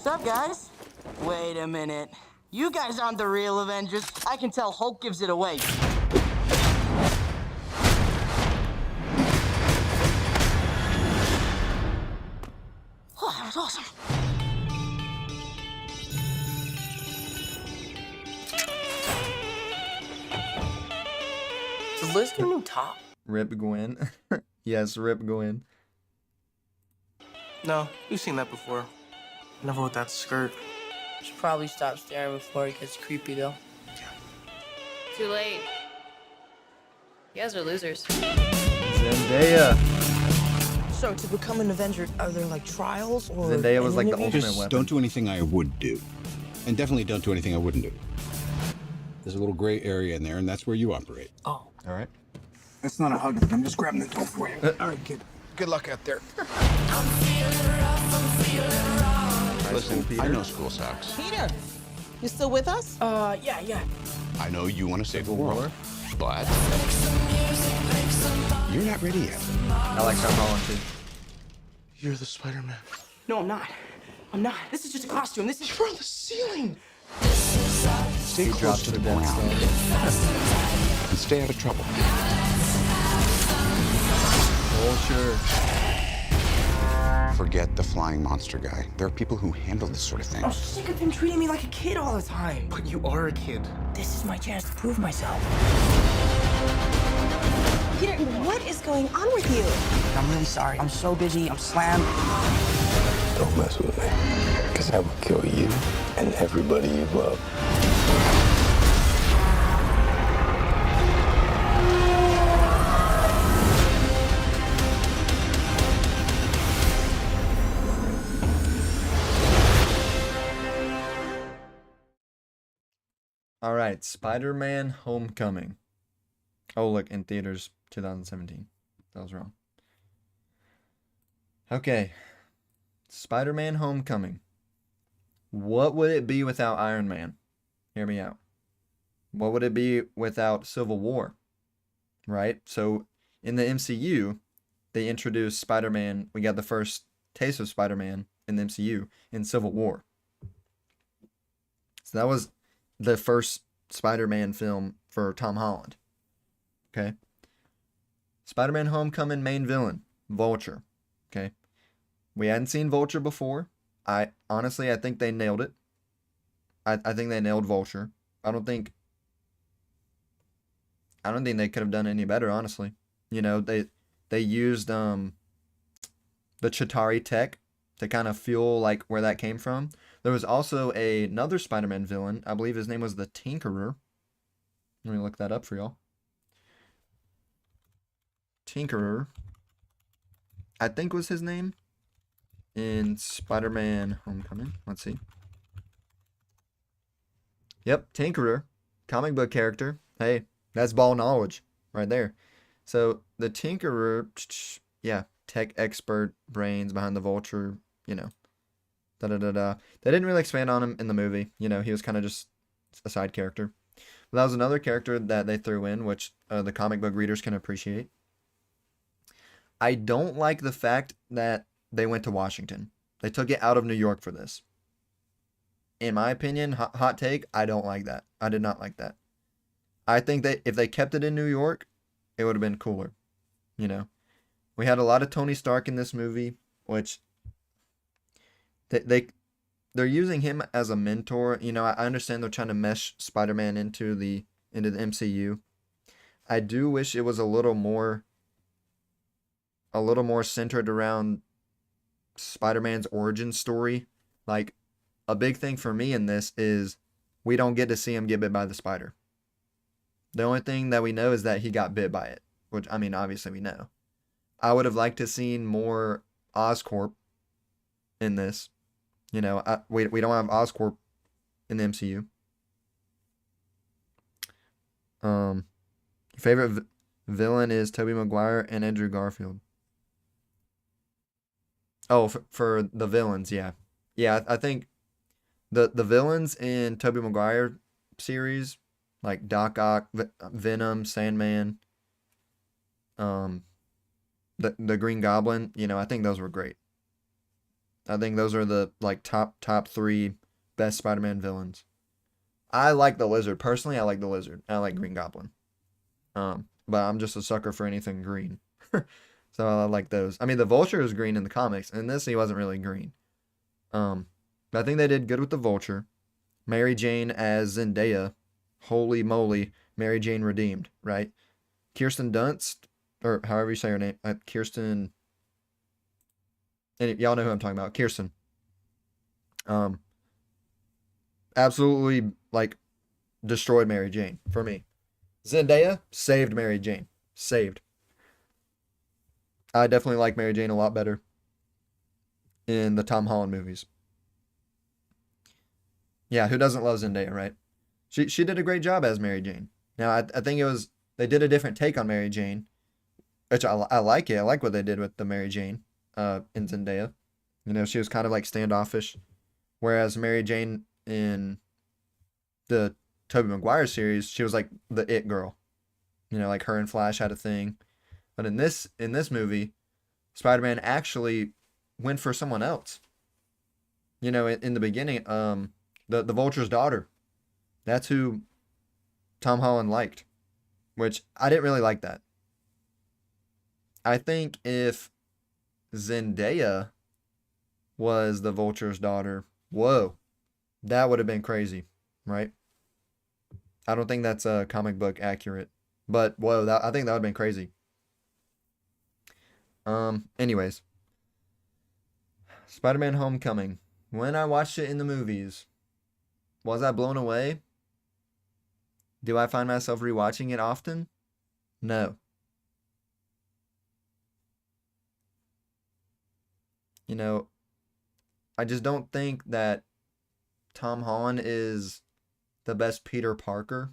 What's up, guys? Wait a minute. You guys aren't the real Avengers. I can tell Hulk gives it away. Oh, that was awesome. Does Liz get a new top? Rip Gwen. Yes, Rip Gwen. No, we've seen that before. Never with that skirt. Should probably stop staring before it gets creepy, though. Too late. You guys are losers. Zendaya. So, to become an Avenger, are there like trials or? Zendaya was like the interviews? ultimate weapon. Don't do anything I would do. And definitely don't do anything I wouldn't do. There's a little gray area in there, and that's where you operate. Oh. All right. That's not a hug. I'm just grabbing the door for you. All right, kid. Good luck out there. Listen, I know school sucks. Peter, you still with us? Yeah. I know you want to save the world, but you're not ready yet. I like Tom Holland too. You're the Spider-Man. No, I'm not. I'm not. This is just a costume. This is from the ceiling. Stay He close drops to to the the ground death and stay out of trouble. Vulture. Forget the flying monster guy. There are people who handle this sort of thing. I'm sick of him treating me like a kid all the time. But you are a kid. This is my chance to prove myself. Peter, what is going on with you? I'm really sorry. I'm so busy. I'm slammed. Don't mess with me, because I will kill you and everybody you love. All right, Spider-Man Homecoming. Oh, look, in theaters 2017. That was wrong. Okay. Spider-Man Homecoming. What would it be without Iron Man? Hear me out. What would it be without Civil War? Right? So, in the MCU, they introduced Spider-Man. We got the first taste of Spider-Man in the MCU in Civil War. So that was the first Spider-Man film for Tom Holland. Okay. Spider-Man Homecoming main villain, Vulture. Okay. We hadn't seen Vulture before. I think they nailed it. I think they nailed Vulture. I don't think they could have done any better, honestly. You know, they used the Chitauri tech to kind of feel like where that came from. There was also another Spider-Man villain. I believe his name was the Tinkerer. Let me look that up for y'all. Tinkerer, I think was his name in Spider-Man Homecoming. Let's see. Yep, Tinkerer, comic book character. Hey, that's ball knowledge right there. So the Tinkerer, yeah, tech expert, brains behind the Vulture, you know. They didn't really expand on him in the movie. You know, he was kind of just a side character. But that was another character that they threw in, which the comic book readers can appreciate. I don't like the fact that they went to Washington. They took it out of New York for this. In my opinion, hot take, I don't like that. I did not like that. I think that if they kept it in New York, it would have been cooler. You know, we had a lot of Tony Stark in this movie, which they're using him as a mentor. You know, I understand they're trying to mesh Spider-Man into the MCU. I do wish it was a little more centered around Spider-Man's origin story. Like, a big thing for me in this is we don't get to see him get bit by the spider. The only thing that we know is that he got bit by it, which, I mean, obviously we know. I would have liked to seen more Oscorp in this. You know, we don't have Oscorp in the MCU. Favorite villain is Tobey Maguire and Andrew Garfield. Oh, for the villains, yeah. Yeah, I think the villains in Tobey Maguire series, like Doc Ock, Venom, Sandman, the Green Goblin, you know, I think those were great. I think those are the like top 3 best Spider-Man villains. I like the Lizard. Personally, I like the Lizard. I like Green Goblin. But I'm just a sucker for anything green. So I like those. I mean, the Vulture is green in the comics. In this, he wasn't really green. But I think they did good with the Vulture. Mary Jane as Zendaya. Holy moly, Mary Jane redeemed, right? Kirsten Dunst, or however you say her name. Kirsten... And y'all know who I'm talking about. Kirsten. absolutely like destroyed Mary Jane for me. Zendaya saved Mary Jane. Saved. I definitely like Mary Jane a lot better in the Tom Holland movies. Yeah, who doesn't love Zendaya, right? She did a great job as Mary Jane. Now, I think they did a different take on Mary Jane, which I like it. I like what they did with the Mary Jane in Zendaya. You know, she was kind of like standoffish, whereas Mary Jane in the Tobey Maguire series, she was like the it girl. You know, like her and Flash had a thing. But in this movie, Spider-Man actually went for someone else. You know, in the beginning, the Vulture's daughter. That's who Tom Holland liked, which I didn't really like that. I think if Zendaya was the Vulture's daughter, whoa, that would have been crazy, right? I don't think that's comic book accurate, but whoa, I think that would have been crazy. Anyways, Spider-Man Homecoming. When I watched it in the movies, was I blown away? Do I find myself rewatching it often? No. You know, I just don't think that Tom Holland is the best Peter Parker.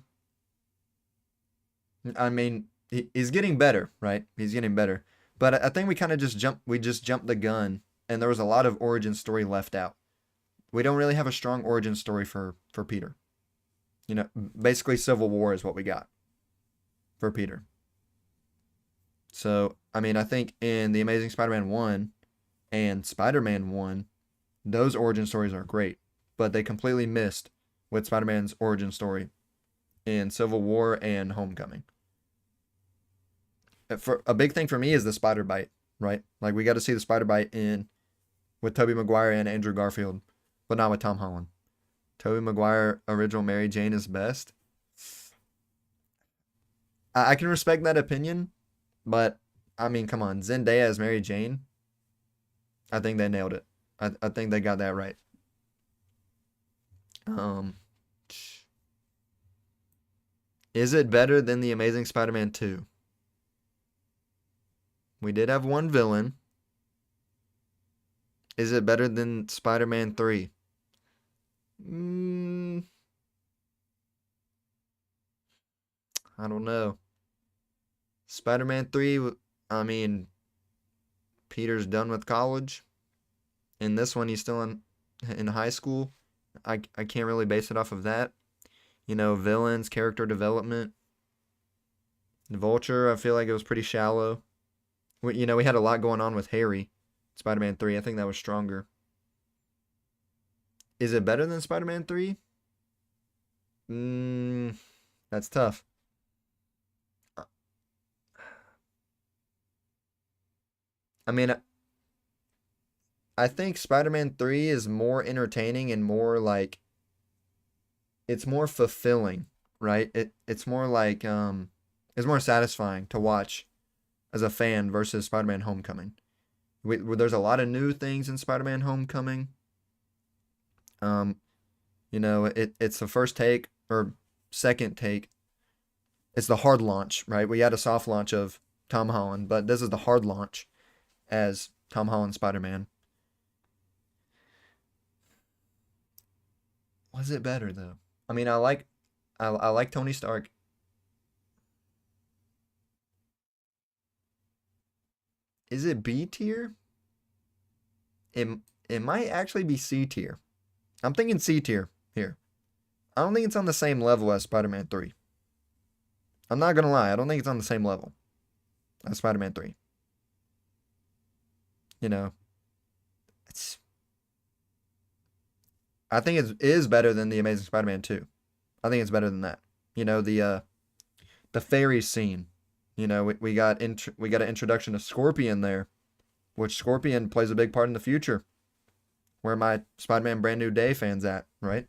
I mean, he's getting better, right? He's getting better. But I think we kind of just jumped the gun, and there was a lot of origin story left out. We don't really have a strong origin story for Peter. You know, basically Civil War is what we got for Peter. So, I mean, I think in The Amazing Spider-Man 1 and Spider-Man 1, those origin stories are great, but they completely missed with Spider-Man's origin story in Civil War and Homecoming. For a big thing for me is the spider bite, right? Like, we got to see the spider bite with Tobey Maguire and Andrew Garfield, but not with Tom Holland. Tobey Maguire original Mary Jane is best. I can respect that opinion, but I mean, come on, Zendaya as Mary Jane, I think they nailed it. I think they got that right. Is it better than The Amazing Spider-Man 2? We did have one villain. Is it better than Spider-Man 3? I don't know. Spider-Man 3, I mean, Peter's done with college. In this one, he's still in high school. I can't really base it off of that. You know, villains, character development. The Vulture, I feel like it was pretty shallow. We had a lot going on with Harry. Spider-Man 3, I think that was stronger. Is it better than Spider-Man 3? That's tough. I mean, I think Spider-Man 3 is more entertaining and more like, it's more fulfilling, right? It's more like, it's more satisfying to watch as a fan versus Spider-Man Homecoming. There's a lot of new things in Spider-Man Homecoming. It's the first take or second take. It's the hard launch, right? We had a soft launch of Tom Holland, but this is the hard launch as Tom Holland Spider-Man. Was it better though? I mean, I like Tony Stark. Is it B tier? It might actually be C tier. I'm thinking C tier here. I don't think it's on the same level as Spider-Man 3. I'm not gonna lie, I don't think it's on the same level as Spider-Man 3. You know, I think it is better than The Amazing Spider-Man 2. I think it's better than that. You know, the fairy scene. You know, we got an introduction to Scorpion there, which Scorpion plays a big part in the future. Where my Spider-Man Brand New Day fans at, right?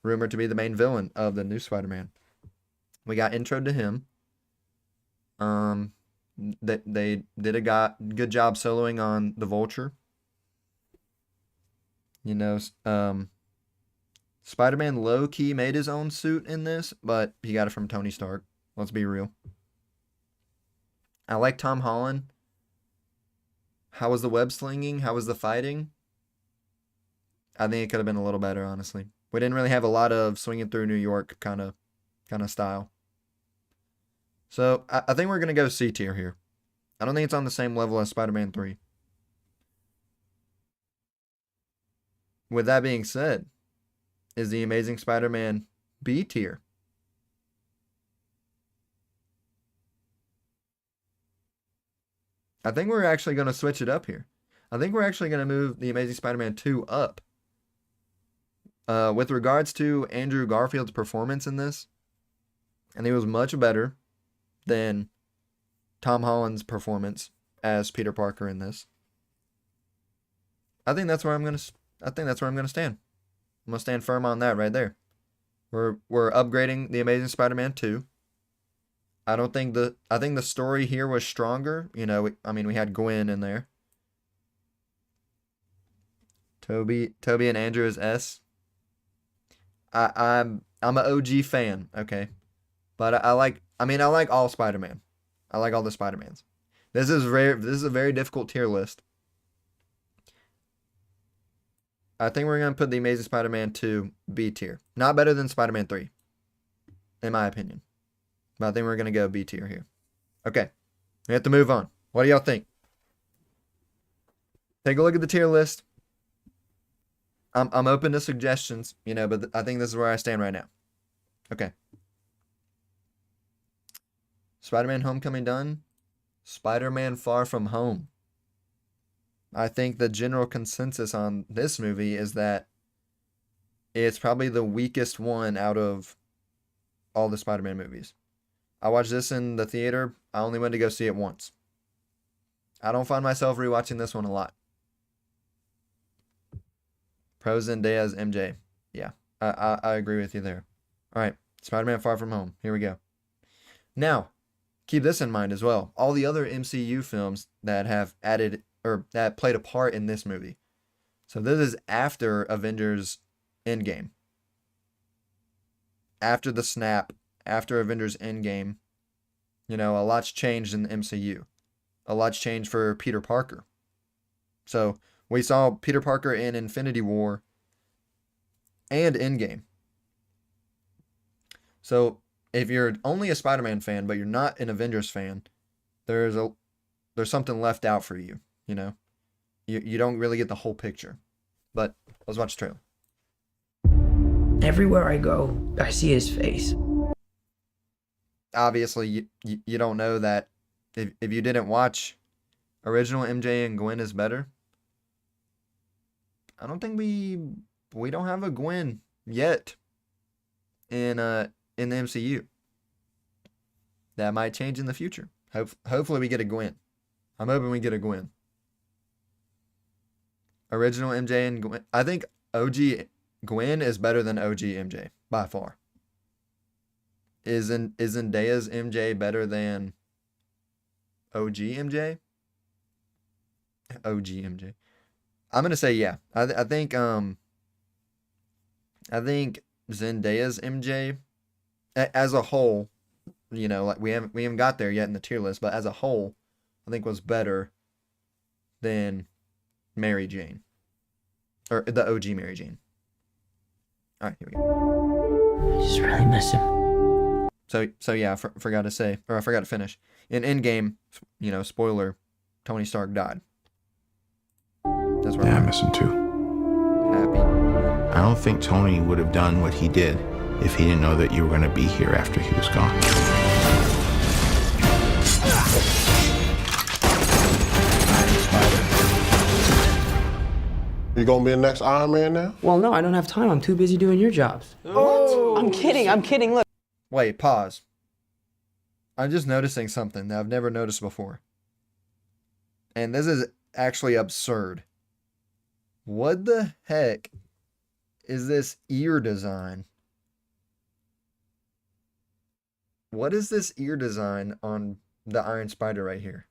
Rumored to be the main villain of the new Spider-Man. We got introed to him. They did a good job soloing on the Vulture. You know, Spider-Man low-key made his own suit in this, but he got it from Tony Stark. Let's be real. I like Tom Holland. How was the web slinging? How was the fighting? I think it could have been a little better, honestly. We didn't really have a lot of swinging through New York kind of style. So I think we're going to go C tier here. I don't think it's on the same level as Spider-Man 3. With that being said, is The Amazing Spider-Man B tier? I think we're actually going to switch it up here. I think we're actually going to move The Amazing Spider-Man 2 up. With regards to Andrew Garfield's performance in this, I think it was much better than Tom Holland's performance as Peter Parker in this. I think that's where I'm gonna stand. I'm gonna stand firm on that right there. We're upgrading The Amazing Spider-Man 2. I think the story here was stronger. You know, we had Gwen in there. Toby and Andrew is S. I'm an OG fan, okay, but I like all Spider-Man. I like all the Spider-Mans. This is a very difficult tier list. I think we're gonna put The Amazing Spider-Man 2 B tier. Not better than Spider-Man 3, in my opinion. But I think we're gonna go B tier here. Okay, we have to move on. What do y'all think? Take a look at the tier list. I'm open to suggestions, you know, but I think this is where I stand right now. Okay. Spider-Man Homecoming done. Spider-Man Far From Home. I think the general consensus on this movie is that it's probably the weakest one out of all the Spider-Man movies. I watched this in the theater. I only went to go see it once. I don't find myself rewatching this one a lot. Pro Zendaya as MJ. Yeah, I agree with you there. All right, Spider-Man Far From Home. Here we go. Now, keep this in mind as well. All the other MCU films that have added or that played a part in this movie. So this is after Avengers Endgame. After the snap, after Avengers Endgame, you know, a lot's changed in the MCU. A lot's changed for Peter Parker. So we saw Peter Parker in Infinity War and Endgame. So if you're only a Spider-Man fan, but you're not an Avengers fan, there's something left out for you, you know? You don't really get the whole picture. But let's watch the trailer. Everywhere I go, I see his face. Obviously, you don't know that if you didn't watch original MJ and Gwen is better. I don't think we don't have a Gwen yet in the MCU. That might change in the future. Hopefully we get a Gwen. I'm hoping we get a Gwen. Original MJ and Gwen. I think OG Gwen is better than OG MJ by far. Isn't Zendaya's MJ better than OG MJ? OG MJ. I'm gonna say yeah. I think Zendaya's MJ as a whole, you know, like we haven't got there yet in the tier list, but as a whole, I think was better than Mary Jane. Or the OG Mary Jane. Alright, here we go. I just really miss him. So yeah, I forgot to finish. In Endgame, you know, spoiler, Tony Stark died. That's where I miss him too. Happy. I don't think Tony would have done what he did if he didn't know that you were going to be here after he was gone. You gonna be the next Iron Man now? Well, no, I don't have time. I'm too busy doing your jobs. What? I'm kidding. Look. Wait, pause. I'm just noticing something that I've never noticed before. And this is actually absurd. What the heck is this ear design? What is this ear design on the Iron Spider right here?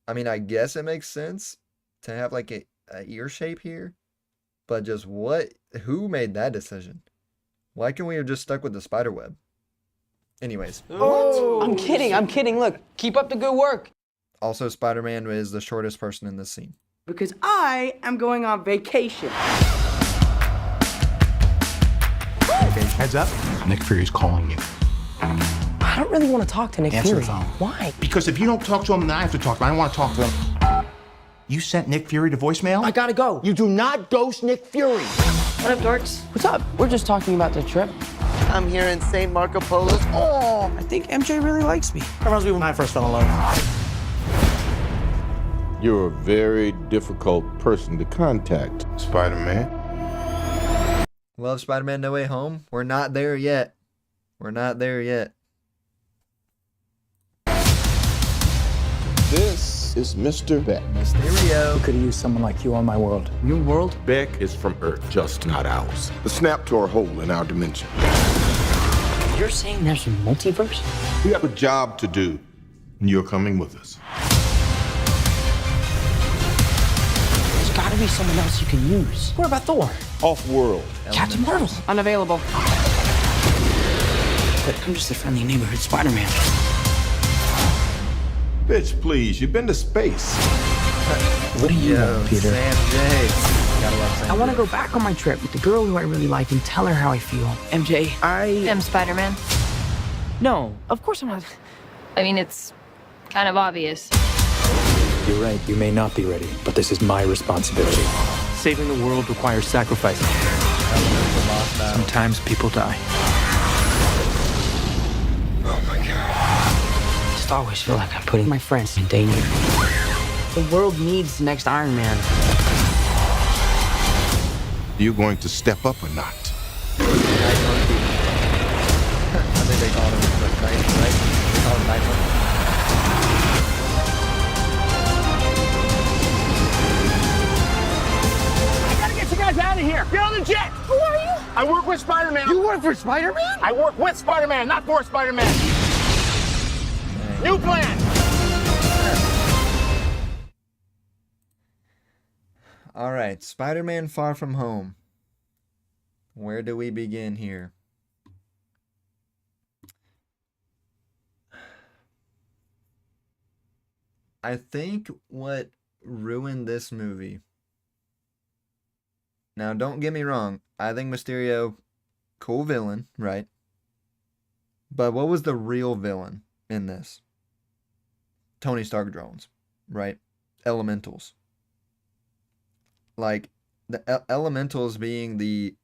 I mean, I guess it makes sense to have like a ear shape here, But just who made that decision? Why can't we have just stuck with the spider web? Anyways. Oh, I'm kidding. Look, keep up the good work. Also, Spider-Man is the shortest person in this scene. Because I am going on vacation. Heads up. Nick Fury's calling you. I don't really want to talk to Nick Answer Fury. the phone. Why? Because if you don't talk to him, then I have to talk to him. I don't want to talk to him. You sent Nick Fury to voicemail? I gotta go. You do not ghost Nick Fury. What up, dorks? What's up? We're just talking about the trip. I'm here in St. Marco Polo's. Oh, I think MJ really likes me. Reminds me when I first fell in love. You're a very difficult person to contact, Spider-Man. Love Spider-Man No Way Home? We're not there yet. We're not there yet. This is Mr. Beck. Mysterio. We could have used someone like you on my world. Your world? Beck is from Earth, just not ours. The snap tore a hole in our dimension. You're saying there's a multiverse? We have a job to do, and you're coming with us. There's gotta be someone else you can use. What about Thor? Off-world. Captain Marvel. Unavailable. But I'm just a friendly neighborhood Spider-Man. Bitch, please, you've been to space. What do you want, Peter? Sam J. Gotta love Sam I want J. to go back on my trip with the girl who I really like and tell her how I feel. MJ, I am Spider-Man. No, of course I'm not. I mean, it's kind of obvious. You're right, you may not be ready, but this is my responsibility. Saving the world requires sacrifice. Sometimes people die. Oh my God. I just always feel like I'm putting my friends in danger. The world needs the next Iron Man. Are you going to step up or not? I think they called him the Night, right? They call him Night Monkey. Get you guys out of here! Get on the jet! Who are you? I work with Spider-Man. You work for Spider-Man? I work with Spider-Man, not for Spider-Man. New plan! All right, Spider-Man Far From Home. Where do we begin here? I think what ruined this movie. Now, don't get me wrong. I think Mysterio, cool villain, right? But what was the real villain in this? Tony Stark drones, right? Elementals. Like, the Elementals being the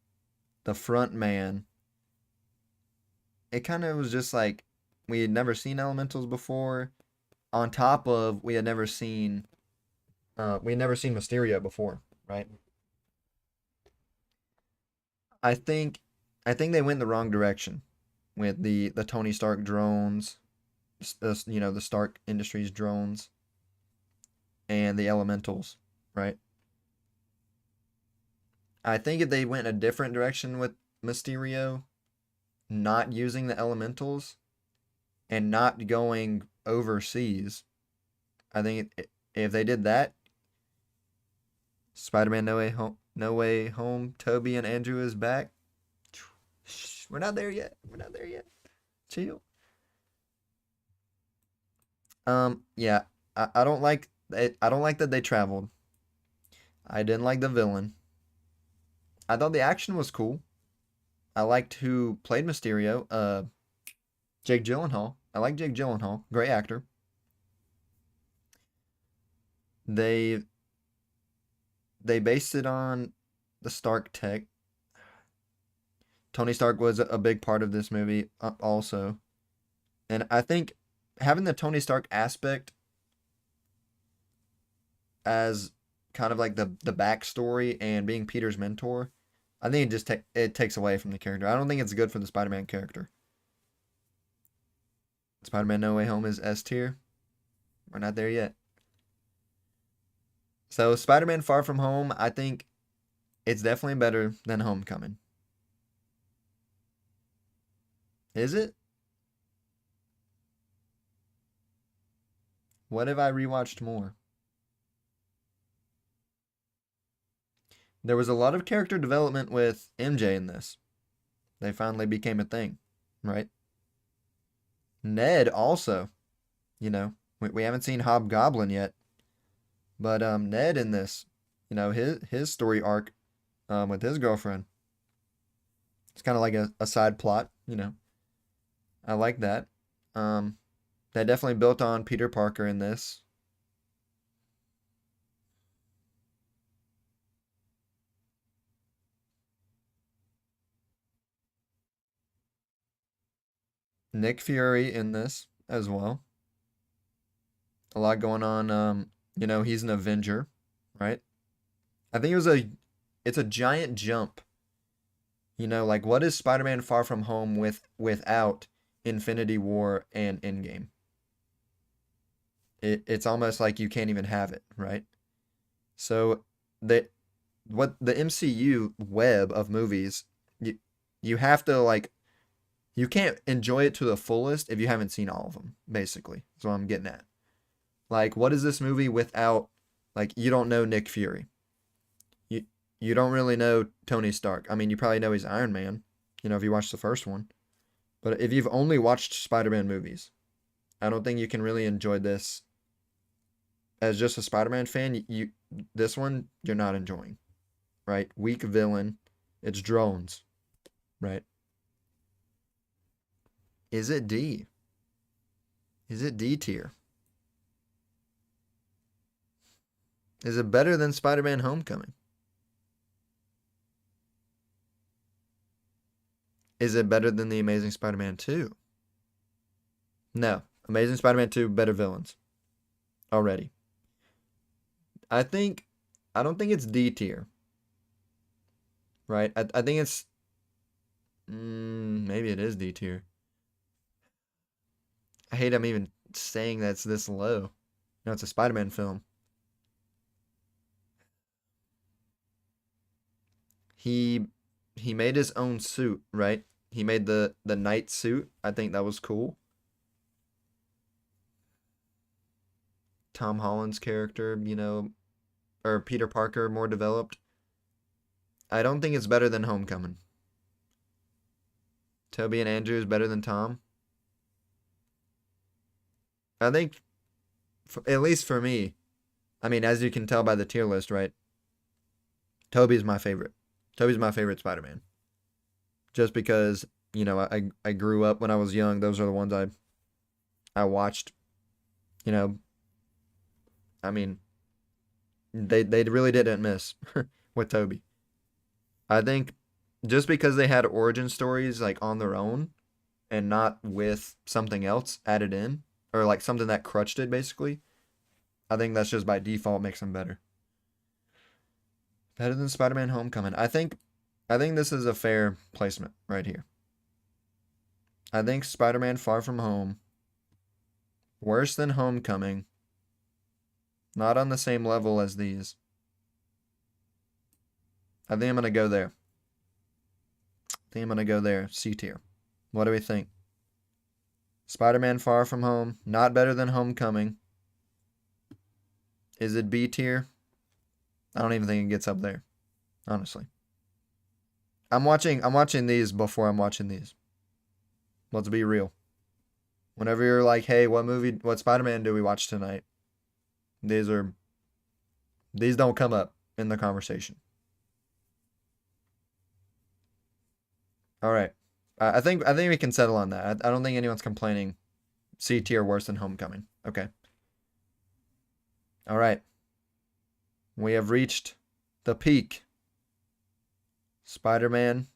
front man. It kind of was just like, we had never seen Elementals before. On top of, we had never seen Mysterio before, right? I think they went the wrong direction with the Tony Stark drones, the Stark Industries drones, and the Elementals, right? I think if they went a different direction with Mysterio, not using the Elementals, and not going overseas, I think if they did that, Spider-Man No Way Home, Toby and Andrew is back. We're not there yet. Chill. Yeah, I don't like it. I don't like that they traveled. I didn't like the villain. I thought the action was cool. I liked who played Mysterio. Jake Gyllenhaal. I like Jake Gyllenhaal. Great actor. They based it on the Stark tech. Tony Stark was a big part of this movie also. And I think having the Tony Stark aspect as kind of like the backstory and being Peter's mentor, I think it takes away from the character. I don't think it's good for the Spider-Man character. Spider-Man No Way Home is S tier. We're not there yet. So Spider-Man Far From Home, I think it's definitely better than Homecoming. Is it? What have I rewatched more? there was a lot of character development with MJ in this. They finally became a thing, right? Ned also, you know, we haven't seen Hobgoblin yet, but Ned in this, you know, his story arc with his girlfriend, it's kind of like a side plot, you know. I like that. They definitely built on Peter Parker in this. Nick Fury in this as well. A lot going on. You know, he's an Avenger, right? I think it's a giant jump. You know, like, what is Spider-Man Far From Home without Infinity War and Endgame? It's almost like you can't even have it, right? So what the MCU web of movies, you have to, like, you can't enjoy it to the fullest if you haven't seen all of them, basically. That's what I'm getting at. Like, what is this movie without, like, you don't know Nick Fury. You don't really know Tony Stark. I mean, you probably know he's Iron Man, you know, if you watched the first one. But if you've only watched Spider-Man movies, I don't think you can really enjoy this as just a Spider-Man fan. This one, you're not enjoying, right? Weak villain. It's drones, right? Is it D? Is it D tier? Is it better than Spider-Man Homecoming? Is it better than The Amazing Spider-Man 2? No. Amazing Spider-Man 2, better villains. Already. I don't think it's D tier. Right? I think it's... maybe it is D tier. I hate I'm even saying that's this low. You know, it's a Spider-Man film. He made his own suit, right? He made the night suit. I think that was cool. Tom Holland's character, you know, or Peter Parker, more developed. I don't think it's better than Homecoming. Tobey and Andrew is better than Tom. I think, at least for me, I mean, as you can tell by the tier list, right? Tobey's my favorite. Tobey's my favorite Spider-Man. Just because, you know, I grew up when I was young. Those are the ones I watched. You know, I mean, they really didn't miss with Tobey. I think just because they had origin stories like on their own and not with something else added in, or like something that crutched it basically, I think that's just by default makes them better. Better than Spider-Man Homecoming. I think this is a fair placement right here. I think Spider-Man Far From Home, worse than Homecoming, not on the same level as these. I think I'm going to go there. C tier. What do we think? Spider-Man Far From Home, not better than Homecoming. Is it B tier? I don't even think it gets up there, honestly. I'm watching these before I'm watching these. Let's be real. Whenever you're like, hey, what Spider-Man do we watch tonight? These don't come up in the conversation. All right. I think we can settle on that. I don't think anyone's complaining C tier worse than Homecoming. Okay. All right. We have reached the peak. Spider-Man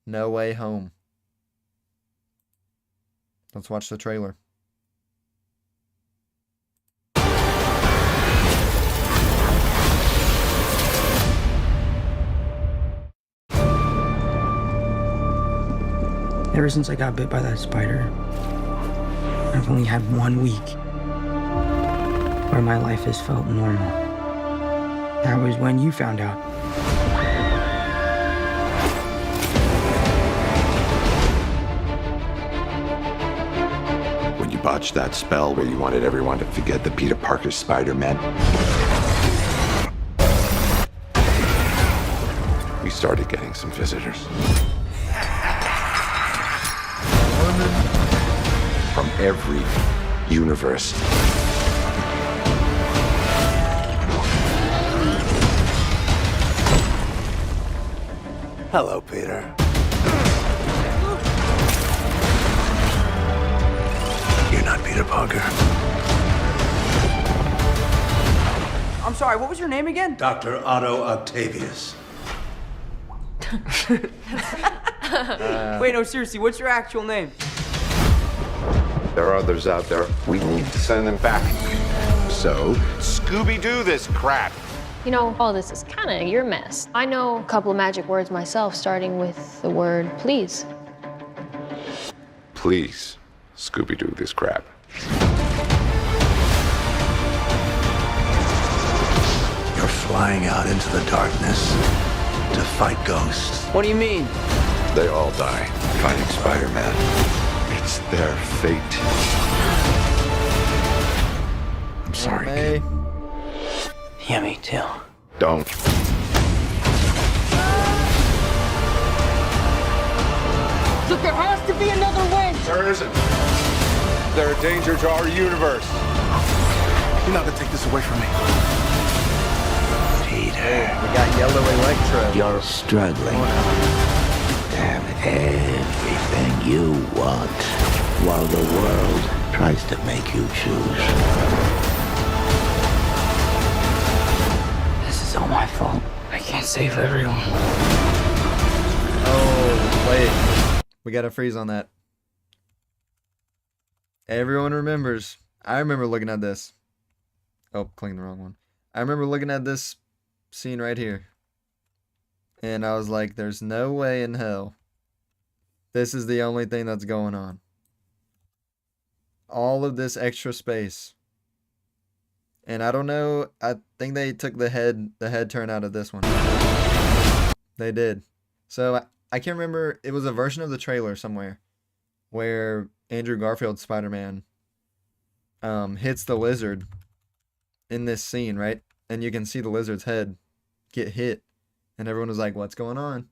No Way Home. Let's watch the trailer. Ever since I got bit by that spider, I've only had 1 week where my life has felt normal. That was when you found out. When you botched that spell where you wanted everyone to forget the Peter Parker Spider-Man. started getting some visitors. From every universe. Hello, Peter. You're not Peter Parker. I'm sorry, what was your name again? Dr. Otto Octavius. Wait, no, seriously, what's your actual name? There are others out there. We need to send them back. So, Scooby-Doo this crap. You know, all this is kind of your mess. I know a couple of magic words myself, starting with the word please. Please, Scooby-Doo this crap. You're flying out into the darkness to fight ghosts. What do you mean? They all die fighting Spider-Man. It's their fate. I'm sorry. May. Yeah, me too. Don't. Look, there has to be another way. There isn't. They're a danger to our universe. You're not gonna take this away from me. Hey, we got Yellow Electro. You're struggling to have everything you want while the world tries to make you choose. This is all my fault. I can't save everyone. Oh, wait. We got to freeze on that. Everyone remembers. I remember looking at this. Oh, clicking the wrong one. I remember looking at this scene right here. And I was like, there's no way in hell this is the only thing that's going on. All of this extra space. And I don't know, I think they took the head turn out of this one. They did. So I can't remember, it was a version of the trailer somewhere where Andrew Garfield's Spider-Man hits the lizard in this scene, right? And you can see the lizard's head get hit. And everyone was like, what's going on?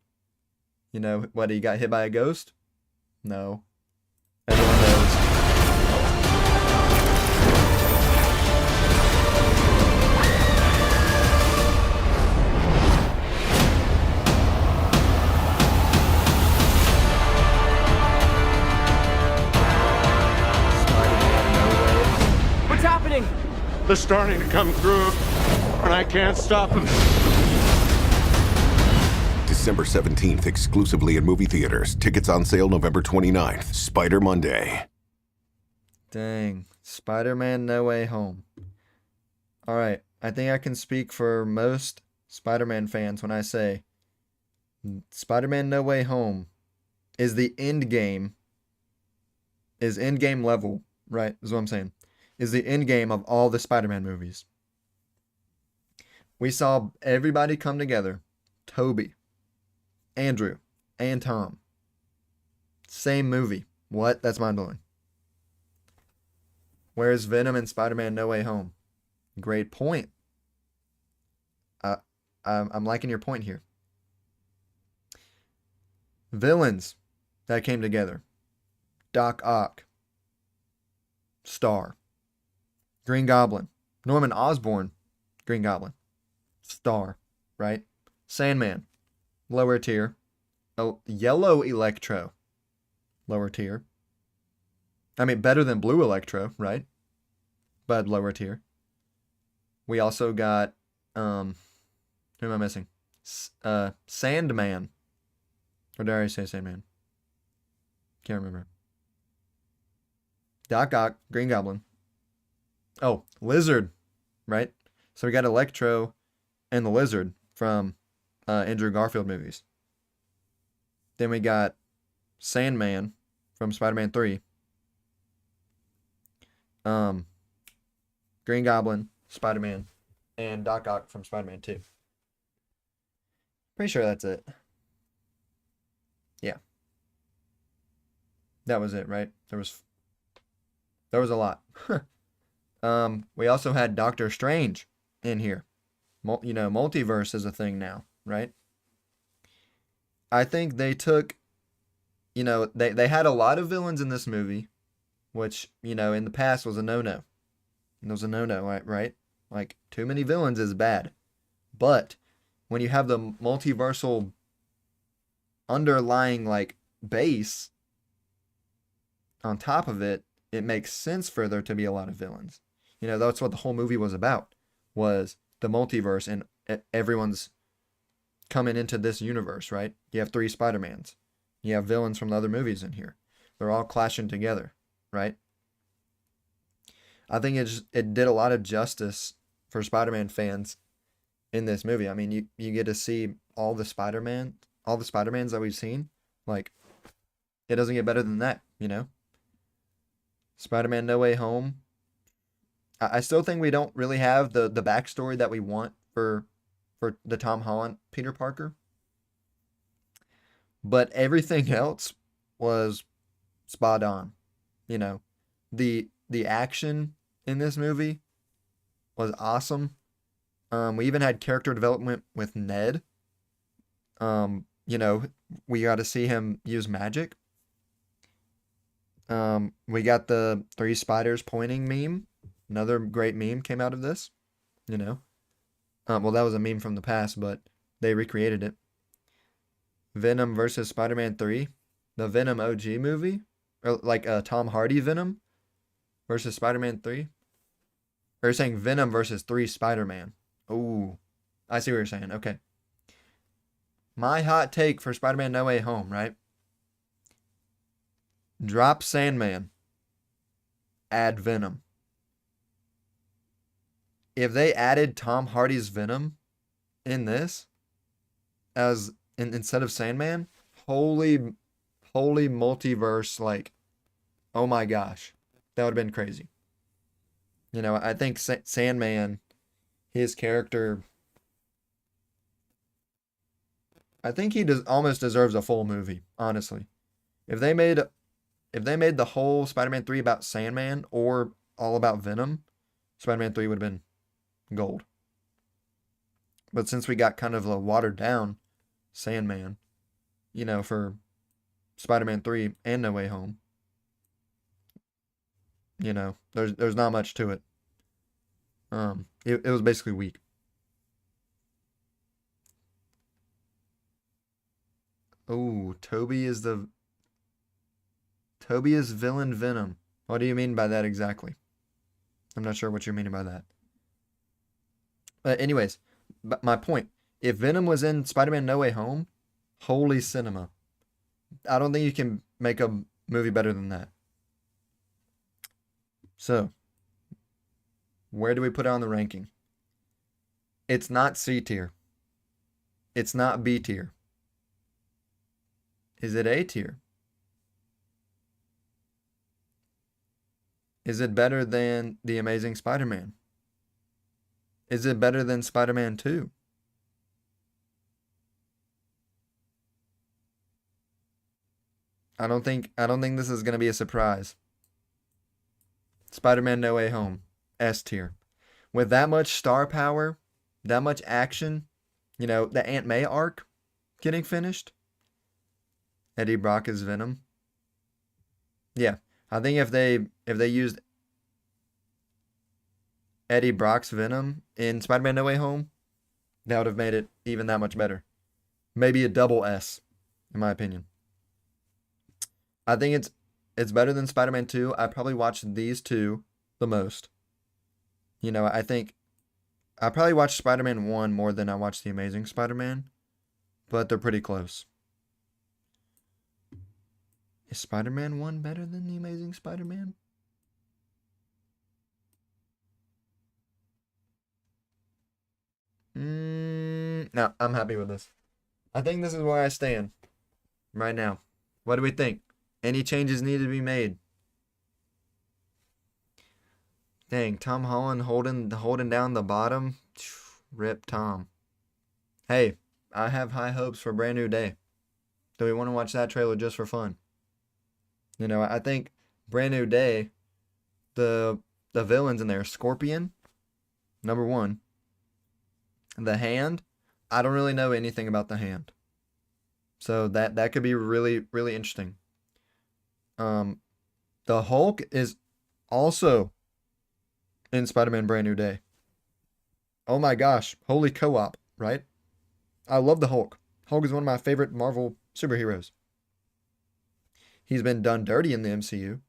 You know, what, he got hit by a ghost? No. Everyone knows. What's happening? They're starting to come through, and I can't stop them. December 17th, exclusively in movie theaters. Tickets on sale November 29th. Spider Monday. Dang. Spider-Man No Way Home. Alright, I think I can speak for most Spider-Man fans when I say Spider-Man No Way Home is the end game. Is end game level, right? Is what I'm saying. Is the end game of all the Spider-Man movies. We saw everybody come together. Tobey, Andrew, and Tom. Same movie. What? That's mind-blowing. Where's Venom and Spider-Man No Way Home? Great point. I'm liking your point here. Villains that came together. Doc Ock. Star. Green Goblin. Norman Osborn. Green Goblin. Star. Right? Sandman. Lower tier. Oh, Yellow Electro. Lower tier. I mean, better than Blue Electro, right? But lower tier. We also got, who am I missing? Sandman. Or did I already say Sandman? Can't remember. Doc Ock, Green Goblin. Oh, Lizard, right? So we got Electro and the Lizard from Andrew Garfield movies. Then we got Sandman from Spider-Man 3. Green Goblin, Spider-Man, and Doc Ock from Spider-Man 2. Pretty sure that's it. Yeah. That was it, right? There was a lot. We also had Doctor Strange in here. Multiverse is a thing now, right? I think they took, they had a lot of villains in this movie, which, in the past was a no-no. It was a no-no, right? Like, too many villains is bad. But when you have the multiversal underlying, like, base on top of it, it makes sense for there to be a lot of villains. That's what the whole movie was about, was the multiverse, and everyone's coming into this universe, right? You have 3 Spider-Mans. You have villains from the other movies in here. They're all clashing together, right? I think it did a lot of justice for Spider-Man fans in this movie. I mean, you get to see all the Spider-Mans that we've seen. Like, it doesn't get better than that, Spider-Man No Way Home. I still think we don't really have the backstory that we want for the Tom Holland Peter Parker. But everything else was spot on. The action in this movie was awesome. We even had character development with Ned. We got to see him use magic. We got the 3 spiders pointing meme. Another great meme came out of this. Well, that was a meme from the past, but they recreated it. Venom versus Spider-Man 3. The Venom OG movie. Or like Tom Hardy Venom versus Spider-Man 3. Or you're saying Venom versus 3 Spider-Man. Ooh. I see what you're saying. Okay. My hot take for Spider-Man No Way Home, right? Drop Sandman. Add Venom. If they added Tom Hardy's Venom in this instead of Sandman, holy multiverse, like, oh my gosh, that would have been crazy. I think Sandman, his character, I think he almost deserves a full movie, honestly. If they made the whole Spider-Man 3 about Sandman or all about Venom, Spider-Man 3 would have been gold. But since we got kind of a watered down Sandman, for Spider-Man 3 and No Way Home, there's not much to it. It was basically weak. Oh, Toby is villain Venom. What do you mean by that exactly? I'm not sure what you're meaning by that. Anyways, but my point, if Venom was in Spider-Man No Way Home, holy cinema. I don't think you can make a movie better than that. So, where do we put it on the ranking? It's not C tier. It's not B tier. Is it A tier? Is it better than The Amazing Spider-Man? Is it better than Spider-Man 2? I don't think this is going to be a surprise. Spider-Man No Way Home, S tier. With that much star power, that much action, the Aunt May arc getting finished. Eddie Brock is Venom. Yeah, I think if they used Eddie Brock's Venom in Spider-Man No Way Home, that would have made it even that much better. Maybe a double S, in my opinion. I think it's better than Spider-Man 2. I probably watched these two the most. I think I probably watched Spider-Man 1 more than I watched The Amazing Spider-Man, but they're pretty close. Is Spider-Man 1 better than The Amazing Spider-Man? No, I'm happy with this. I think this is where I stand right now. What do we think? Any changes need to be made? Dang, Tom Holland holding down the bottom. Rip Tom. Hey, I have high hopes for Brand New Day. Do we want to watch that trailer just for fun? I think Brand New Day, the villains in there, Scorpion, number 1. The Hand, I don't really know anything about the Hand. So that could be really, really interesting. The Hulk is also in Spider-Man Brand New Day. Oh my gosh, holy co-op, right? I love the Hulk. Hulk is one of my favorite Marvel superheroes. He's been done dirty in the MCU.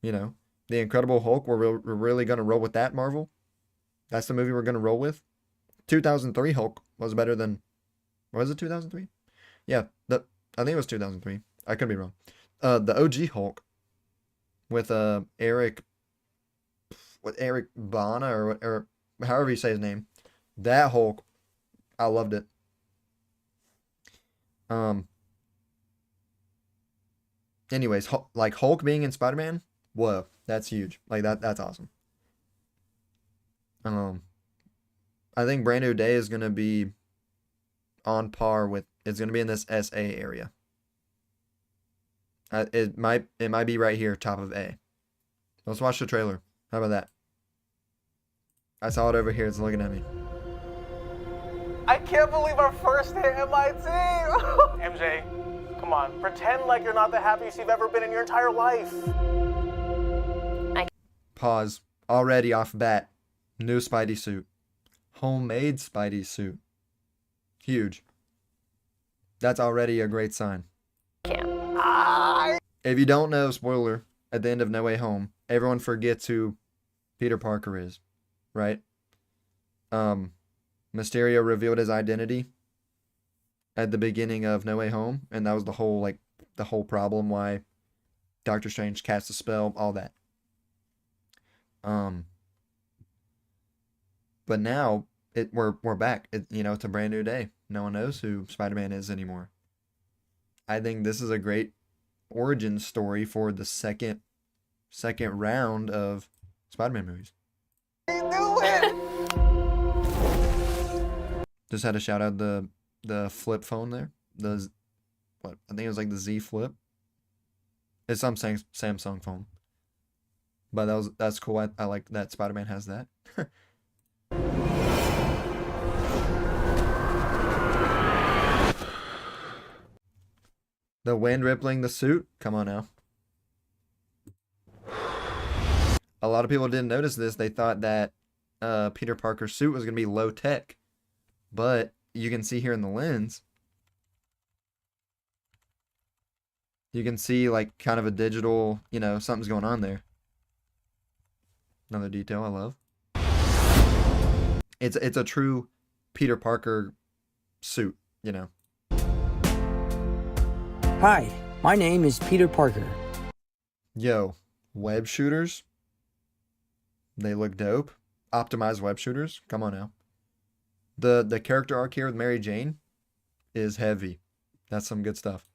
You know, the Incredible Hulk, we're really going to roll with that, Marvel. That's the movie we're going to roll with. 2003 Hulk was better than... Was it 2003? Yeah, I think it was 2003. I could be wrong. The OG Hulk with Eric Bana or however you say his name. That Hulk, I loved it. Anyways, like Hulk being in Spider-Man, whoa, that's huge. Like that's awesome. I think Brand New Day is gonna be on par with. It's gonna be in this SA area. It might be right here, top of A. Let's watch the trailer. How about that? I saw it over here. It's looking at me. I can't believe our first hit MIT! MJ, come on. Pretend like you're not the happiest you've ever been in your entire life. Pause. Already off bat. New Spidey suit. Homemade Spidey suit. Huge. That's already a great sign. If you don't know, spoiler, at the end of No Way Home, everyone forgets who Peter Parker is, right? Mysterio revealed his identity at the beginning of No Way Home, and that was the whole problem why Doctor Strange cast a spell, all that. But now we're back. It's a brand new day. No one knows who Spider-Man is anymore. I think this is a great origin story for the second round of Spider-Man movies. Just had to shout out the flip phone there. I think it was like the Z Flip. It's some Samsung phone. But that's cool. I like that Spider-Man has that. The wind rippling the suit. Come on now. A lot of people didn't notice this. They thought that Peter Parker's suit was going to be low tech. But you can see here in the lens, you can see like kind of a digital, something's going on there. Another detail I love. It's a true Peter Parker suit, Hi, my name is Peter Parker. Yo, web shooters. They look dope. Optimized web shooters. Come on now. The character arc here with Mary Jane is heavy. That's some good stuff.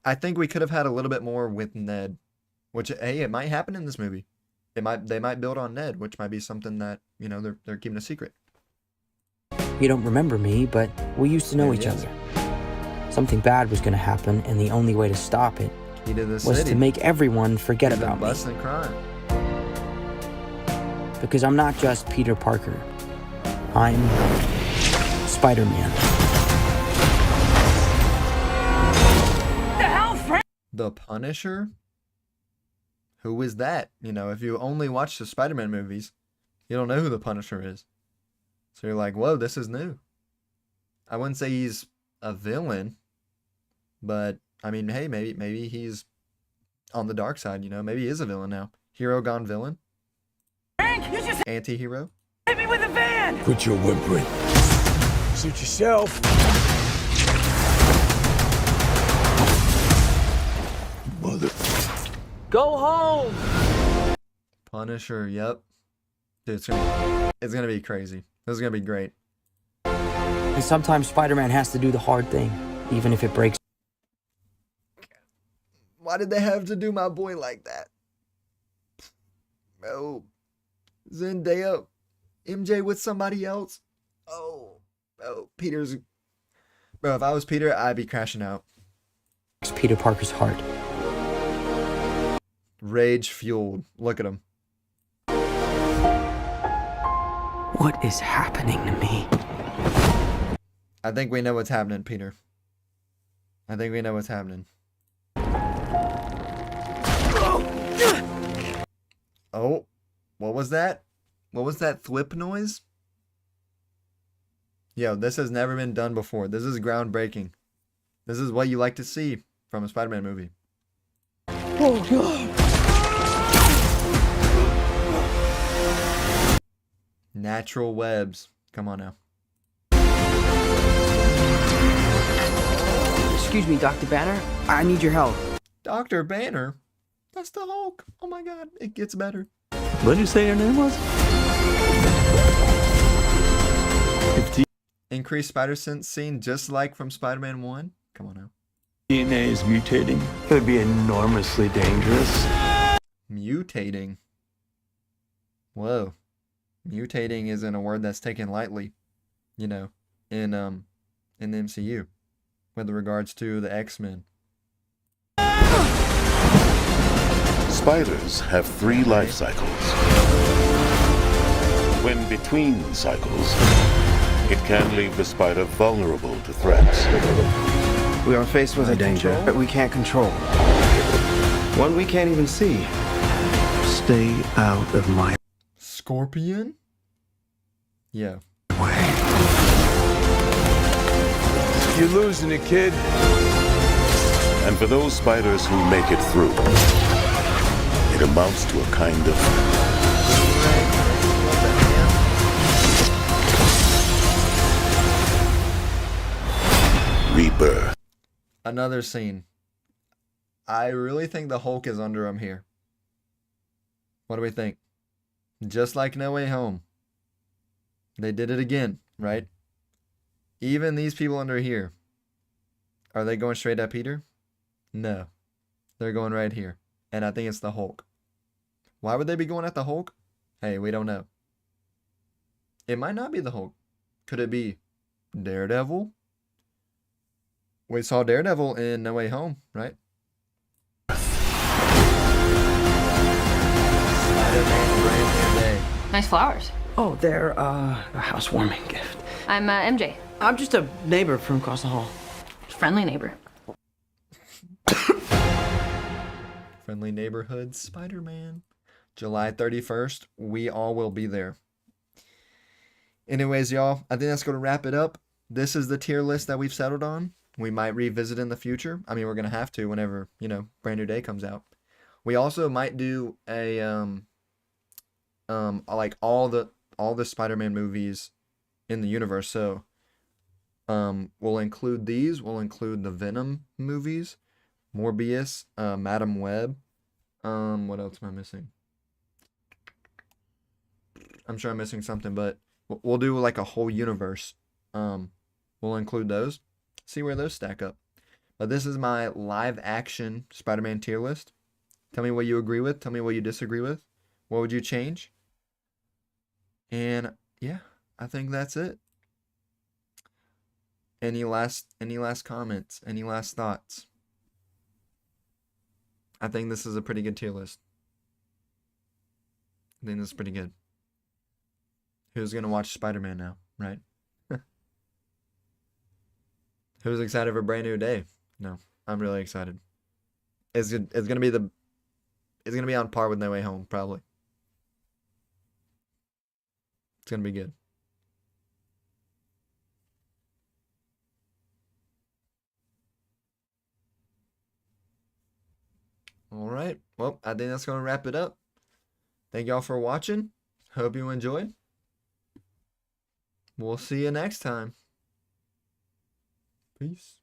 I think we could have had a little bit more with Ned, which, hey, it might happen in this movie. They might build on Ned, which might be something that, they're keeping a secret. You don't remember me, but we used to know each other. Something bad was going to happen, and the only way to stop it was to make everyone forget about me. Busting crime. Because I'm not just Peter Parker. I'm Spider-Man. The hell, Frank? The Punisher? Who is that? If you only watch the Spider-Man movies, you don't know who the Punisher is. So you're like, whoa, this is new. I wouldn't say he's a villain, but I mean, hey, maybe he's on the dark side, maybe he is a villain now. Hero gone villain. Frank, you just anti-hero. hit me with a van! Quit your whimpering. Suit yourself. Mother. Go home! Punisher, yep. Dude, it's gonna be crazy. This is gonna be great. And sometimes Spider-Man has to do the hard thing, even if it breaks. Why did they have to do my boy like that? Oh, Zendaya, MJ with somebody else. Oh, Peter's. Bro, if I was Peter, I'd be crashing out. It's Peter Parker's heart. Rage fueled. Look at him. What is happening to me? I think we know what's happening, Peter. I think we know what's happening. Oh, what was that? What was that thwip noise? Yo, this has never been done before. This is groundbreaking. This is what you like to see from a Spider-Man movie. Oh, God. Natural webs. Come on now. Excuse me, Dr. Banner. I need your help. Dr. Banner? That's the Hulk. Oh my God, it gets better. What did you say your name was? Increased spider sense seen just like from Spider-Man 1? Come on now. DNA is mutating. It would be enormously dangerous. Mutating? Whoa. Mutating isn't a word that's taken lightly, you know, in the MCU with regards to the X-Men. Spiders have 3 life cycles. When between cycles, it can leave the spider vulnerable to threats. We are faced with a danger that we can't control. One we can't even see. Stay out of my Scorpion? Yeah. You're losing it, kid. And for those spiders who make it through, it amounts to a kind of rebirth. Another scene. I really think the Hulk is under him here. What do we think? Just like No Way Home. They did it again, right? Even these people under here. Are they going straight at Peter? No. They're going right here. And I think it's the Hulk. Why would they be going at the Hulk? Hey, we don't know. It might not be the Hulk. Could it be Daredevil? We saw Daredevil in No Way Home, right? Spider-Man brand new day. Nice flowers. Oh, they're a housewarming gift. I'm MJ. I'm just a neighbor from across the hall. Friendly neighbor. Friendly neighborhood Spider-Man. July 31st. We all will be there. Anyways, y'all, I think that's going to wrap it up. This is the tier list that we've settled on. We might revisit in the future. I mean, we're going to have to whenever, you know, Brand New Day comes out. We also might do a, like all the Spider-Man movies in the universe. So, we'll include these. We'll include the Venom movies, Morbius, Madam Web. What else am I missing? I'm sure I'm missing something, but we'll do like a whole universe. We'll include those. See where those stack up. But this is my live action Spider-Man tier list. Tell me what you agree with. Tell me what you disagree with. What would you change? And yeah, I think that's it. Any last comments? Any last thoughts? I think this is a pretty good tier list. I think this is pretty good. Who's gonna watch Spider-Man now, right? Who's excited for Brand New Day? No, I'm really excited. It's gonna be on par with No Way Home, probably. It's gonna be good. All right. Well, I think that's gonna wrap it up. Thank y'all for watching. Hope you enjoyed. We'll see you next time. Peace.